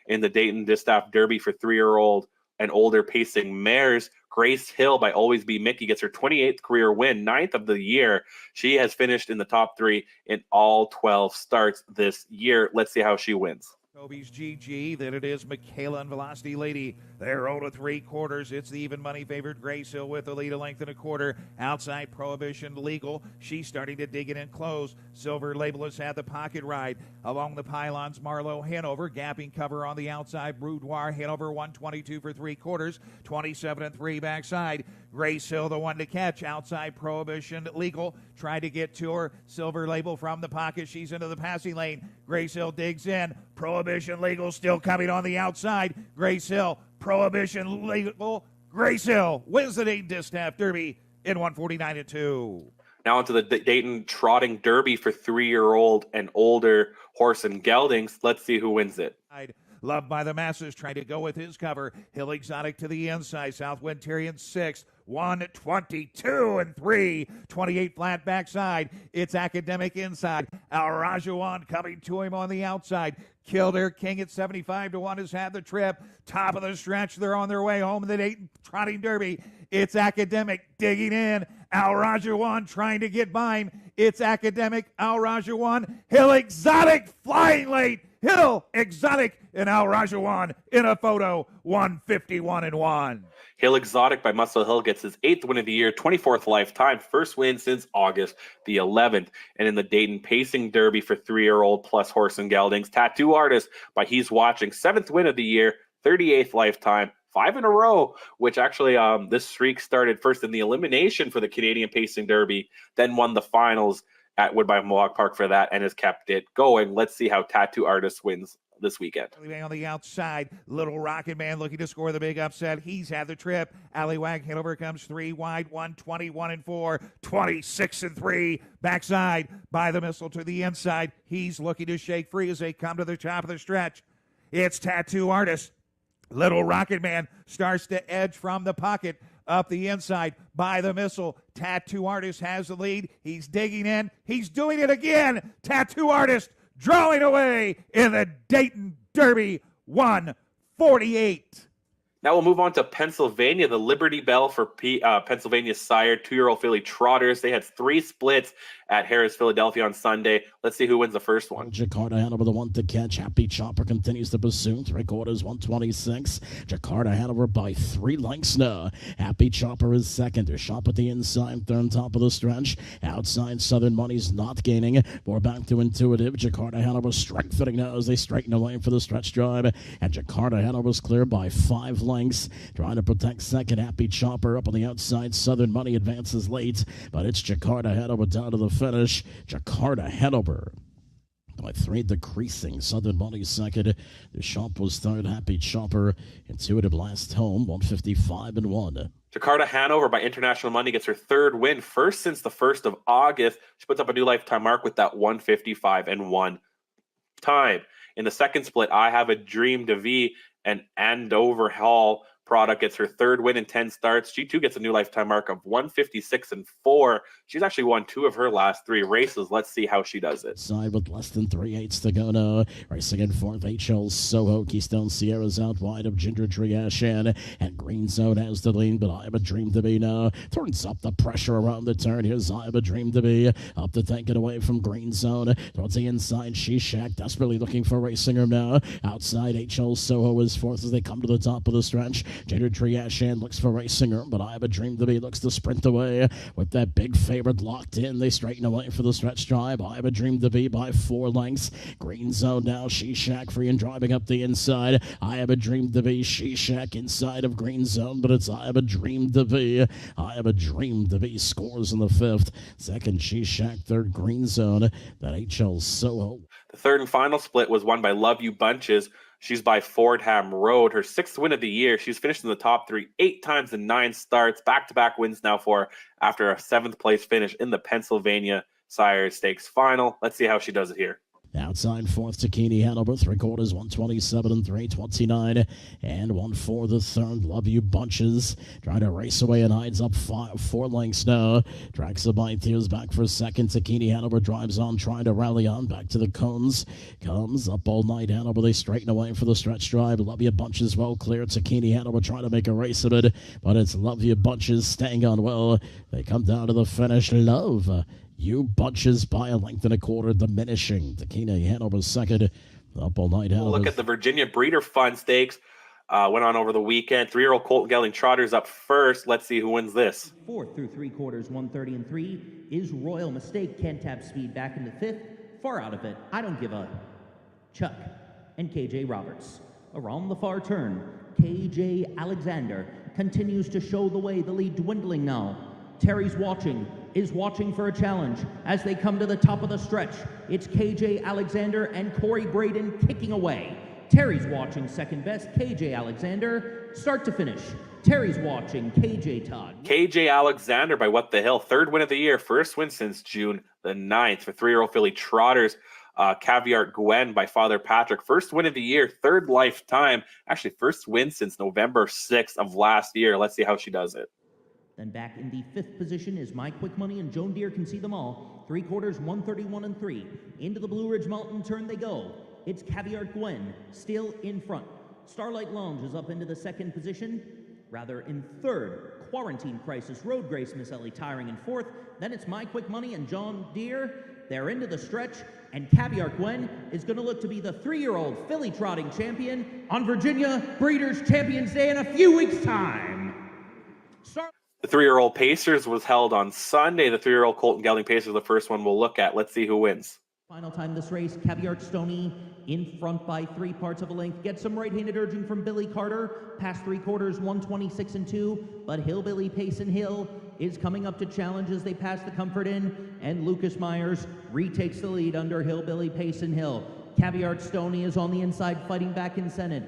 In the Dayton Distaff Derby for 3-year-old and older pacing mares, Grace Hill by Always Be Mickey gets her 28th career win, 9th of the year. She has finished in the top 3 in all 12 starts this year. Let's see how she wins. Toby's GG, then it is Michaela and Velocity Lady. They're 0 3/4. It's the even money favored Grace Hill with a lead a length and a quarter. Outside Prohibition Legal. She's starting to dig it in close. Silver Label has had the pocket ride. Along the pylons, Marlowe Hanover. Gapping cover on the outside. Boudoir Hanover 122 for 3/4. 27-3 backside. Grace Hill the one to catch. Outside Prohibition Legal. Tried to get to her. Silver Label from the pocket. She's into the passing lane. Grace Hill digs in. Prohibition Legal still coming on the outside. Grace Hill. Prohibition Legal. Grace Hill wins the Dayton Distaff Derby in 149-2. Now into the Dayton Trotting Derby for 3-year-old and older horse and geldings. Let's see who wins it. Loved by the masses, trying to go with his cover. Hill Exotic to the inside. Southwind Tyrion 6th. 122-3. 28 flat backside. It's Academic inside. Al Rajawan coming to him on the outside. Kildare King at 75-1 has had the trip. Top of the stretch. They're on their way home in the Dayton Trotting Derby. It's Academic digging in. Al Rajawan trying to get by him. It's Academic. Al Rajawan. Hill Exotic flying late. Hill Exotic and Al Rajawan in a photo. 151-1. Hill Exotic by Muscle Hill gets his 8th win of the year, 24th lifetime, first win since August the 11th. And in the Dayton Pacing Derby for 3-year-old plus horse and geldings, Tattoo Artist by He's Watching, 7th win of the year, 38th lifetime, 5 in a row, which actually this streak started first in the elimination for the Canadian Pacing Derby, then won the finals at Woodbine Mohawk Park for that and has kept it going. Let's see how Tattoo Artist wins this weekend. On the outside, Little Rocket Man looking to score the big upset. He's had the trip. Allywag Hanover comes 3 wide, 121-4, 26-3. Backside by the missile to the inside. He's looking to shake free as they come to the top of the stretch. It's Tattoo Artist. Little Rocket Man starts to edge from the pocket. Up the inside by the missile. Tattoo Artist has the lead. He's digging in. He's doing it again. Tattoo Artist drawing away in the Dayton Derby 148. Now we'll move on to Pennsylvania, the Liberty Bell for Pennsylvania Sire, 2-year-old filly trotters. They had 3 splits at Harris, Philadelphia on Sunday. Let's see who wins the first one. Jakarta Hanover, the one to catch. Happy Chopper continues to pursue. 3/4, 126. Jakarta Hanover by 3 lengths now. Happy Chopper is second. They're sharp at the inside, third top of the stretch. Outside, Southern Money's not gaining. More back to Intuitive. Jakarta Hanover strengthening now as they straighten away for the stretch drive. And Jakarta Hanover's clear by 5 lengths. Trying to protect second. Happy Chopper up on the outside. Southern Money advances late. But it's Jakarta Hanover down to the finish. Jakarta Hanover by 3 decreasing. Southern Money second. The Shop was third. Happy Chopper. Intuitive last home. 155-1. Jakarta Hanover by International Money gets her 3rd win, first since the 1st of August. She puts up a new lifetime mark with that 155-1 time. In the second split, I Have a Dream to V and Andover Hall product gets her 3rd win in 10 starts. She too gets a new lifetime mark of 156-4. She's actually won 2 of her last 3 races. Let's see how she does it. Side with less than 3/8 to go now. Racing in 4th, HL Soho. Keystone Sierra's out wide of Ginger Tree Ashan. And Green Zone has the lead, but I Have a Dream to Be now. Turns up the pressure around the turn. Here's I Have a Dream to Be. Up to take it away from Green Zone. Towards the inside, Shishak desperately looking for Racing Room now. Outside, HL Soho is 4th as they come to the top of the stretch. Ginger Tree Ashan looks for Racing Room, but I Have a Dream to Be looks to sprint away with that big favorite locked in. They straighten away for the stretch drive. I Have a Dream to Be by 4 lengths. Green Zone now. Shishak free and driving up the inside. I Have a Dream to Be. Shishak inside of Green Zone, but it's I Have a Dream to Be. I Have a Dream to Be scores in the 5th. Second, Shishak. Third, Green Zone. That HL Soho. The 3rd and final split was won by Love You Bunches She's by Fordham Road. Her 6th win of the year. She's finished in the top 3 8 times in 9 starts. Back-to-back wins now for her after a 7th place finish in the Pennsylvania Sire Stakes final. Let's see how she does it here. Outside fourth, Takini Hanover, 3/4, 127 and 329, and 1/4 the third. Love You Bunches trying to race away and hides up 4 lengths now. Draxabite Theo's back for second. Takini Hanover drives on, trying to rally on back to the cones. Comes up all night. Hanover, they straighten away for the stretch drive. Love You Bunches well clear. Takini Hanover trying to make a race of it, but it's Love You Bunches staying on well. They come down to the finish. Love You Bunches by a length and a quarter, diminishing. Takini Hanover second. Up all night. We'll look at the Virginia Breeder Fund Stakes. Went on over the weekend. 3-year-old Colton Gelding Trotters up first. Let's see who wins this. 4th through 3/4, 130 and 3 is Royal Mistake. Can't tap speed back into 5th. Far out of it. I Don't Give a Chuck and KJ Roberts. Around the far turn, KJ Alexander continues to show the way. The lead dwindling now. Terry's is watching for a challenge as they come to the top of the stretch. It's KJ Alexander and Corey Braden kicking away. Terry's watching second best. KJ Alexander, start to finish. Terry's watching. KJ Todd. KJ Alexander by What the Hill. 3rd win of the year. 1st win since June the 9th for 3-year-old filly Trotters. Caviar Gwen by Father Patrick. 1st win of the year. 3rd lifetime. Actually, 1st win since November 6th of last year. Let's see how she does it. Then back in the 5th position is My Quick Money, and Joan Deere Can See Them All. 3/4, 131 and 3. Into the Blue Ridge Mountain turn they go. It's Caviar Gwen still in front. Starlight Lounge is up into the 2nd position. Rather in 3rd. Quarantine Crisis, Road Grace, Miss Ellie tiring in 4th. Then it's My Quick Money and John Deere. They're into the stretch, and Caviar Gwen is going to look to be the 3-year-old filly trotting champion on Virginia Breeders' Champions Day in a few weeks' time. The 3-year-old Pacers was held on Sunday. The 3-year-old Colton Gelding Pacers, the first one we'll look at. Let's see who wins. Final time this race, Caviar Stoney in front by 3 parts of a length. Gets some right-handed urging from Billy Carter. Past 3/4, 126 and 2. But Hillbilly Payson Hill is coming up to challenge as they pass the Comfort Inn. And Lucas Myers retakes the lead under Hillbilly Payson Hill. Caviar Stoney is on the inside fighting back in Senate.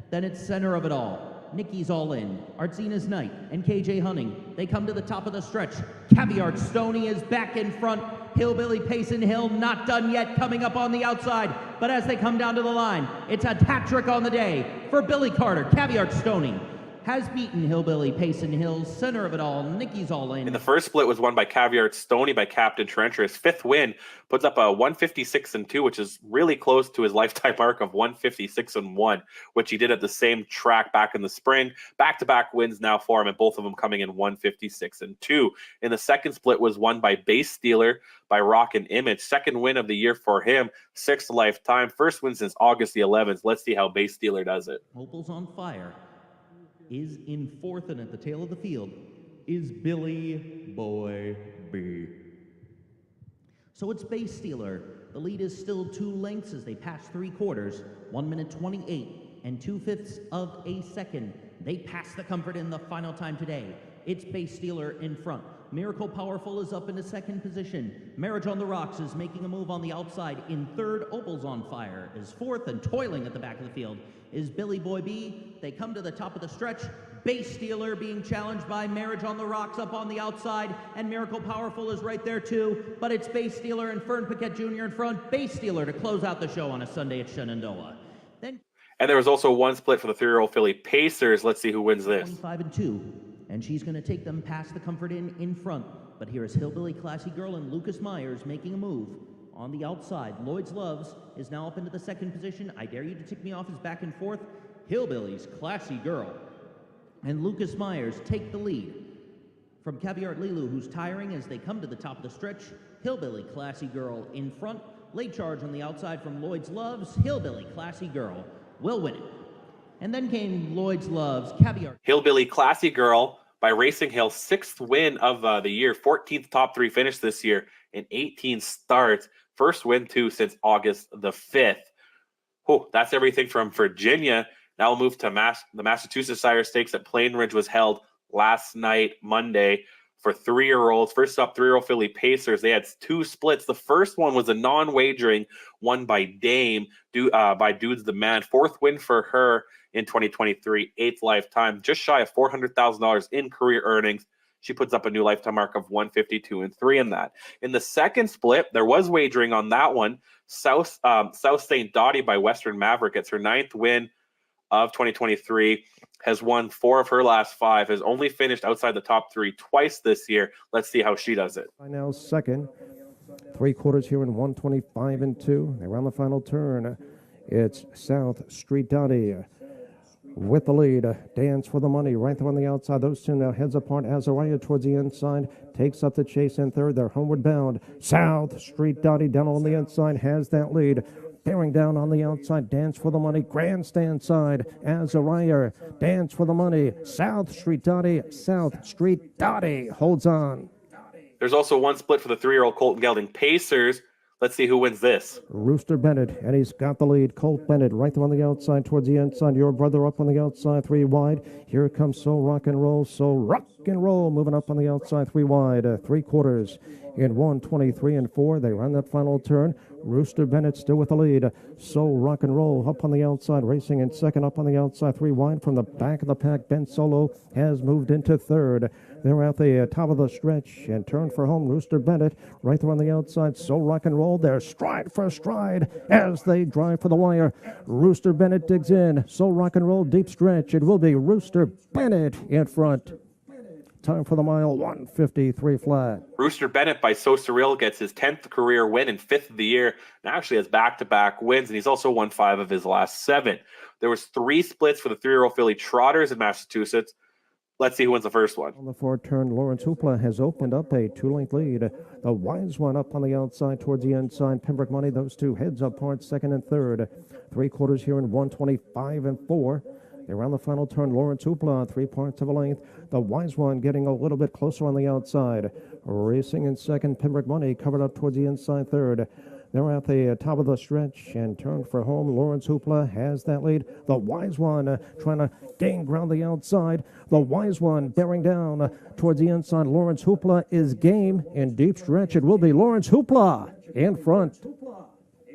Then it's center of it all. Nikki's All In, Artzina's Night, and KJ Hunting. They come to the top of the stretch. Caviar Stoney is back in front. Hillbilly Payson Hill not done yet, coming up on the outside. But as they come down to the line, it's a hat trick on the day for Billy Carter. Caviar Stoney has beaten Hillbilly Payson Hill's center of it all. Nikki's All In. In the first split was won by Caviar Stoney by Captain Trencher. His 5th win puts up a 156 and 2, which is really close to his lifetime mark of 156 and 1, which he did at the same track back in the spring. Back-to-back wins now for him, and both of them coming in 156 and 2. In the second split was won by Base Stealer by Rockin' Image. 2nd win of the year for him, 6th lifetime. 1st win since August the 11th. Let's see how Base Stealer does it. Opal's on fire. Is in 4th, and at the tail of the field is Billy Boy B. So it's Base Stealer. The lead is still 2 lengths as they pass 3/4, 1 minute 28 and 2/5 of a second. They pass the Comfort in the final time today. It's Base Stealer in front. Miracle Powerful is up into 2nd position. Marriage on the Rocks is making a move on the outside. In 3rd, Opal's on Fire is 4th, and toiling at the back of the field is Billy Boy B. They come to the top of the stretch. Base Stealer being challenged by Marriage on the Rocks up on the outside, and Miracle Powerful is right there too. But it's Base Stealer and Fern Paquette Jr. in front. Base Stealer to close out the show on a Sunday at Shenandoah. And there was also one split for the 3-year-old filly Pacers. Let's see who wins this. 25 and 2. And she's going to take them past the Comfort Inn in front. But here is Hillbilly Classy Girl and Lucas Myers making a move. On the outside, Lloyd's Loves is now up into the 2nd position. I Dare You to Tick Me Off is back and 4th. Hillbilly's Classy Girl and Lucas Myers take the lead from Caviar Lilu, who's tiring as they come to the top of the stretch. Hillbilly Classy Girl in front. Late charge on the outside from Lloyd's Loves. Hillbilly Classy Girl will win it. And then came Lloyd's Loves, Caviar. Hillbilly Classy Girl by Racing Hill, 6th win of the year, 14th top 3 finish this year in 18 starts. 1st win, too, since August the 5th. Oh, that's everything from Virginia. Now we'll move to the Massachusetts Sire Stakes at Plainridge was held last night, Monday. for 3-year-olds. First up, 3-year-old filly Pacers. They had 2 splits. The first one was a non-wagering won by Dame, by Dudes the Man. 4th win for her in 2023, 8th lifetime, just shy of $400,000 in career earnings. She puts up a new lifetime mark of 152-3 in that. In the second split, there was wagering on that one. South St. Dottie by Western Maverick. It's her 9th win of 2023, has won 4 of her last 5, has only finished outside the top 3 twice this year. Let's see how she does it. By now second, 3/4 here in 125-2. Around the final turn, it's South Street Dottie with the lead. Dance for the money right there on the outside. Those two now heads apart. Azariah towards the inside takes up the chase in third. They're homeward bound. South Street Dottie down on the inside has that lead. Bearing down on the outside, Dance for the Money, grandstand side, Azariah, Dance for the Money, South Street Dottie holds on. There's also one split for the 3-year-old Colton Gelding Pacers. Let's see who wins this. Rooster Bennett, and he's got the lead. Colt Bennett right there on the outside towards the inside. Your brother up on the outside, 3 wide. Here comes So Rock and Roll, moving up on the outside, 3 wide, 3/4 in 123-4. They run that final turn. Rooster Bennett still with the lead. So Rock and Roll up on the outside, racing in second, up on the outside, 3 wide from the back of the pack. Ben Solo has moved into third. They're at the top of the stretch and turn for home. Rooster Bennett right there on the outside. So Rock and Roll. They're stride for stride as they drive for the wire. Rooster Bennett digs in. So Rock and Roll deep stretch. It will be Rooster Bennett in front. Time for the mile, 153 flat. Rooster Bennett by So Surreal gets his 10th career win and 5th of the year, and actually has back-to-back wins, and he's also won 5 of his last 7. There was 3 splits for the 3-year-old filly Trotters in Massachusetts. Let's see who wins the first one. On the 4th turn, Lawrence Hoopla has opened up a 2-length lead. The Wise One up on the outside towards the inside. Pembroke Money, those two heads apart, 2nd and 3rd. 3/4 here in 125-4. Around the final turn, Lawrence Hoopla, 3 parts of a length. The Wise One getting a little bit closer on the outside. Racing in second, Pembroke Money covered up towards the inside third. They're at the top of the stretch and turn for home. Lawrence Hoopla has that lead. The Wise One trying to gain ground the outside. The Wise One bearing down towards the inside. Lawrence Hoopla is game in deep stretch. It will be Lawrence Hoopla in front.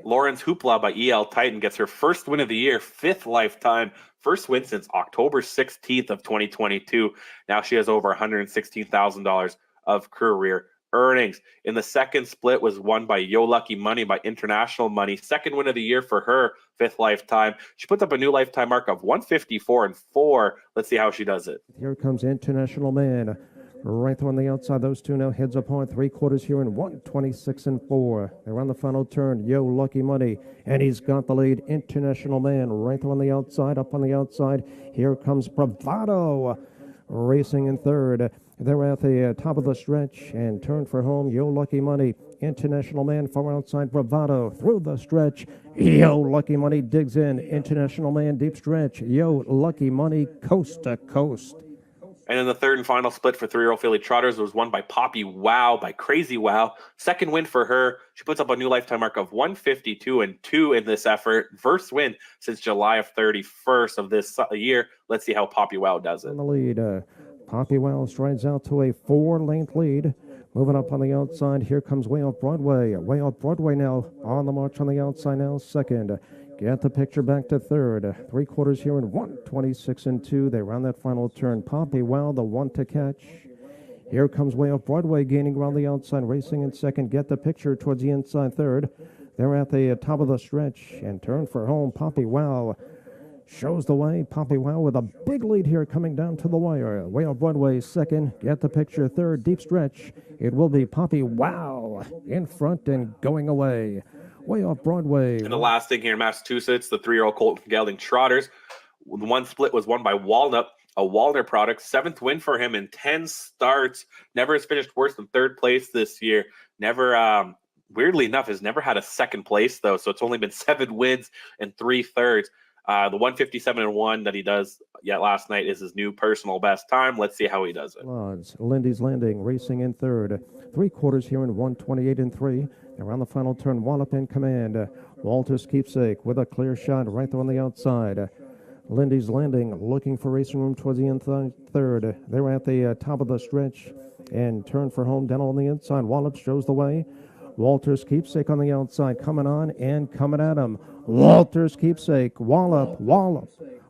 Lawrence Hoopla by E.L. Titan gets her first win of the year, 5th lifetime. First win since October 16th of 2022. Now she has over $116,000 of career earnings. In the second split was won by Yo Lucky Money by International Money. 2nd win of the year for her, 5th lifetime. She puts up a new lifetime mark of 154-4. Let's see how she does it. Here comes International Man. Right there on the outside, those two now heads apart, 3/4 here in 126-4. They're on the final turn. Yo Lucky Money, and he's got the lead. International Man right there on the outside, up on the outside. Here comes Bravado, racing in third. They're at the top of the stretch and turn for home. Yo Lucky Money, International Man far outside. Bravado through the stretch. Yo Lucky Money digs in. International Man deep stretch. Yo Lucky Money coast to coast. And in the third and final split for 3-year-old filly Trotters was won by Poppy Wow by Crazy Wow. 2nd win for her. She puts up a new lifetime mark of 152-2 in this effort. First win since July of 31st of this year. Let's see how Poppy Wow does it. On the lead, Poppy Wow strides out to a 4-length lead. Moving up on the outside, here comes Way Off Broadway. Way Off Broadway now on the march on the outside now, 2nd. Get the picture back to 3rd. 3/4 here in 126-2. They round that final turn. Poppy Wow, the one to catch. Here comes Way Off Broadway, gaining around the outside, racing in 2nd. Get the picture towards the inside 3rd. They're at the top of the stretch and turn for home. Poppy Wow shows the way. Poppy Wow with a big lead here coming down to the wire. Way Off Broadway 2nd. Get the picture 3rd. Deep stretch. It will be Poppy Wow in front and going away. Way Off Broadway. And the last thing here in Massachusetts, the 3-year-old Colton Gelding Trotters. The one split was won by Walnut, a Walner product. 7th win for him in 10 starts. Never has finished worse than 3rd place this year. Never, weirdly enough, has never had a 2nd place, though. So it's only been 7 wins and 3/3. The 157-1 that he does last night is his new personal best time. Let's see how he does it. Lindy's Landing racing in 3rd. 3/4 here in 128-3. Around the final turn, Wallop in command. Walter's Keepsake with a clear shot right there on the outside. Lindy's Landing looking for racing room towards the inside third. They're at the top of the stretch and turn for home. Down on the inside. Wallop shows the way. Walters Keepsake on the outside, coming on and coming at him. Walters Keepsake, Wallop.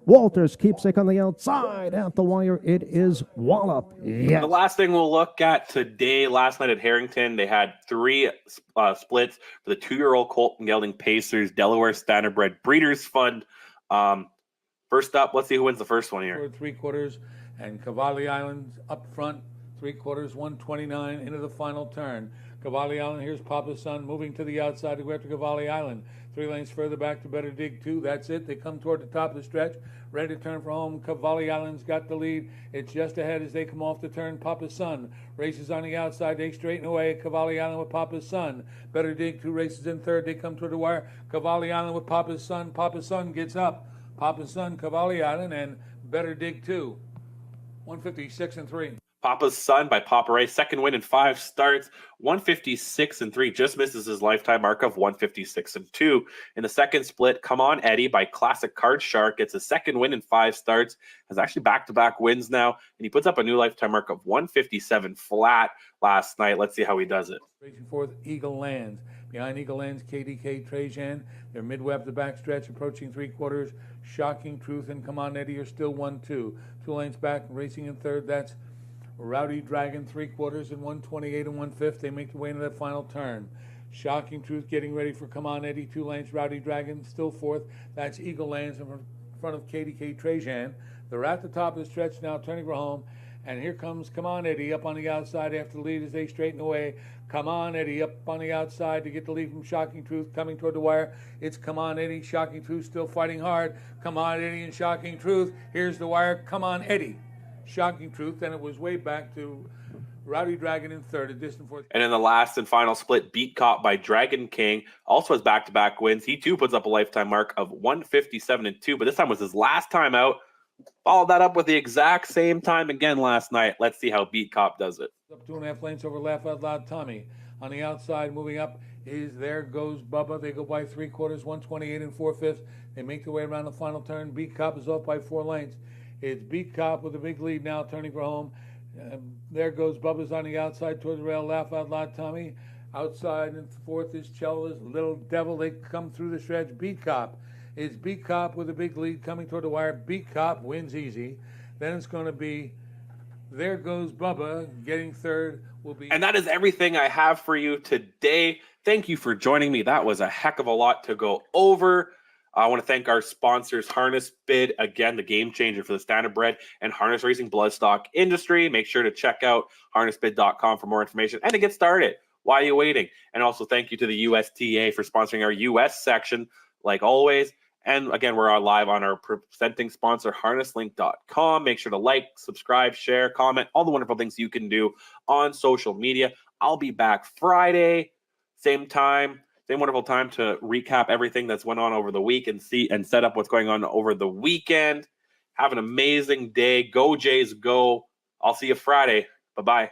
Walters Keepsake on the outside at the wire. It is Wallop. Yes. The last thing we'll look at today, last night at Harrington, they had 3 splits for the 2-year-old colt and gelding Pacers Delaware Standardbred Breeders Fund. First up, let's see who wins the first one here. 3/4 and Cavalli Island up front, 3/4, 129 into the final turn. Cavalli Island, here's Papa's Son moving to the outside to go after Cavalli Island. 3 lanes further back to Better Dig 2. That's it. They come toward the top of the stretch. Ready to turn for home. Cavalli Island's got the lead. It's just ahead as they come off the turn. Papa's Son races on the outside. They straighten away. Cavalli Island with Papa's Son. Better Dig 2 races in third. They come toward the wire. Cavalli Island with Papa's Son. Papa's Son gets up. Papa's Son, Cavalli Island, and Better Dig 2. 156-3. Papa's Son by Papa Ray, second win in 5 starts, 156-3, just misses his lifetime mark of 156-2. In the second split, Come On Eddie by Classic Card Shark gets a second win in 5 starts, has actually back-to-back wins now, and he puts up a new lifetime mark of 157 flat last night. Let's see how he does it. Racing fourth, Eagle Lands. Behind Eagle Lands, KDK Trajan. They're midway up the backstretch, approaching 3/4. Shocking Truth and Come On Eddie are still 1-2. 2 lanes back, racing in third. That's Rowdy Dragon, 3/4 and 128 and 1/5. They make the way into that final turn. Shocking Truth getting ready for Come On Eddie. 2 lanes, Rowdy Dragon still fourth. That's Eagle Lands in front of KDK Trajan. They're at the top of the stretch now, turning for home. And here comes Come On Eddie up on the outside after the lead as they straighten away. Come On Eddie up on the outside to get the lead from Shocking Truth coming toward the wire. It's Come On Eddie. Shocking Truth still fighting hard. Come On Eddie and Shocking Truth. Here's the wire. Come On Eddie. Shocking Truth. Then it was way back to Rowdy Dragon in third, a distant fourth. And in the last and final split, Beat Cop by Dragon King also has back-to-back wins. He too puts up a lifetime mark of 157-2, but this time was his last time out. Followed that up with the exact same time again last night. Let's see how Beat Cop does it. Up 2.5 lengths over Laugh Out Loud Tommy. On the outside, moving up is There Goes Bubba. They go by 3/4, 128 and 4/5. They make their way around the final turn. Beat Cop is off by 4 lengths. It's Beat Cop with a big lead now, turning for home. There Goes Bubba's on the outside toward the rail. Laugh Out Loud Tommy. Outside and fourth is Chella's Little Devil. They come through the stretch. Beat Cop. It's Beat Cop with a big lead coming toward the wire. Beat Cop wins easy. Then it's going to be There Goes Bubba getting third. Will be. And that is everything I have for you today. Thank you for joining me. That was a heck of a lot to go over. I want to thank our sponsors, Harness Bid, again, the game changer for the standardbred and harness racing bloodstock industry. Make sure to check out harnessbid.com for more information and to get started. Why are you waiting? And also thank you to the USTA for sponsoring our US section, like always. And again, we're live on our presenting sponsor, harnesslink.com. Make sure to like, subscribe, share, comment, all the wonderful things you can do on social media. I'll be back Friday, same time, same wonderful time to recap everything that's went on over the week and see and set up what's going on over the weekend. Have an amazing day. Go Jays, go. I'll see you Friday. Bye-bye.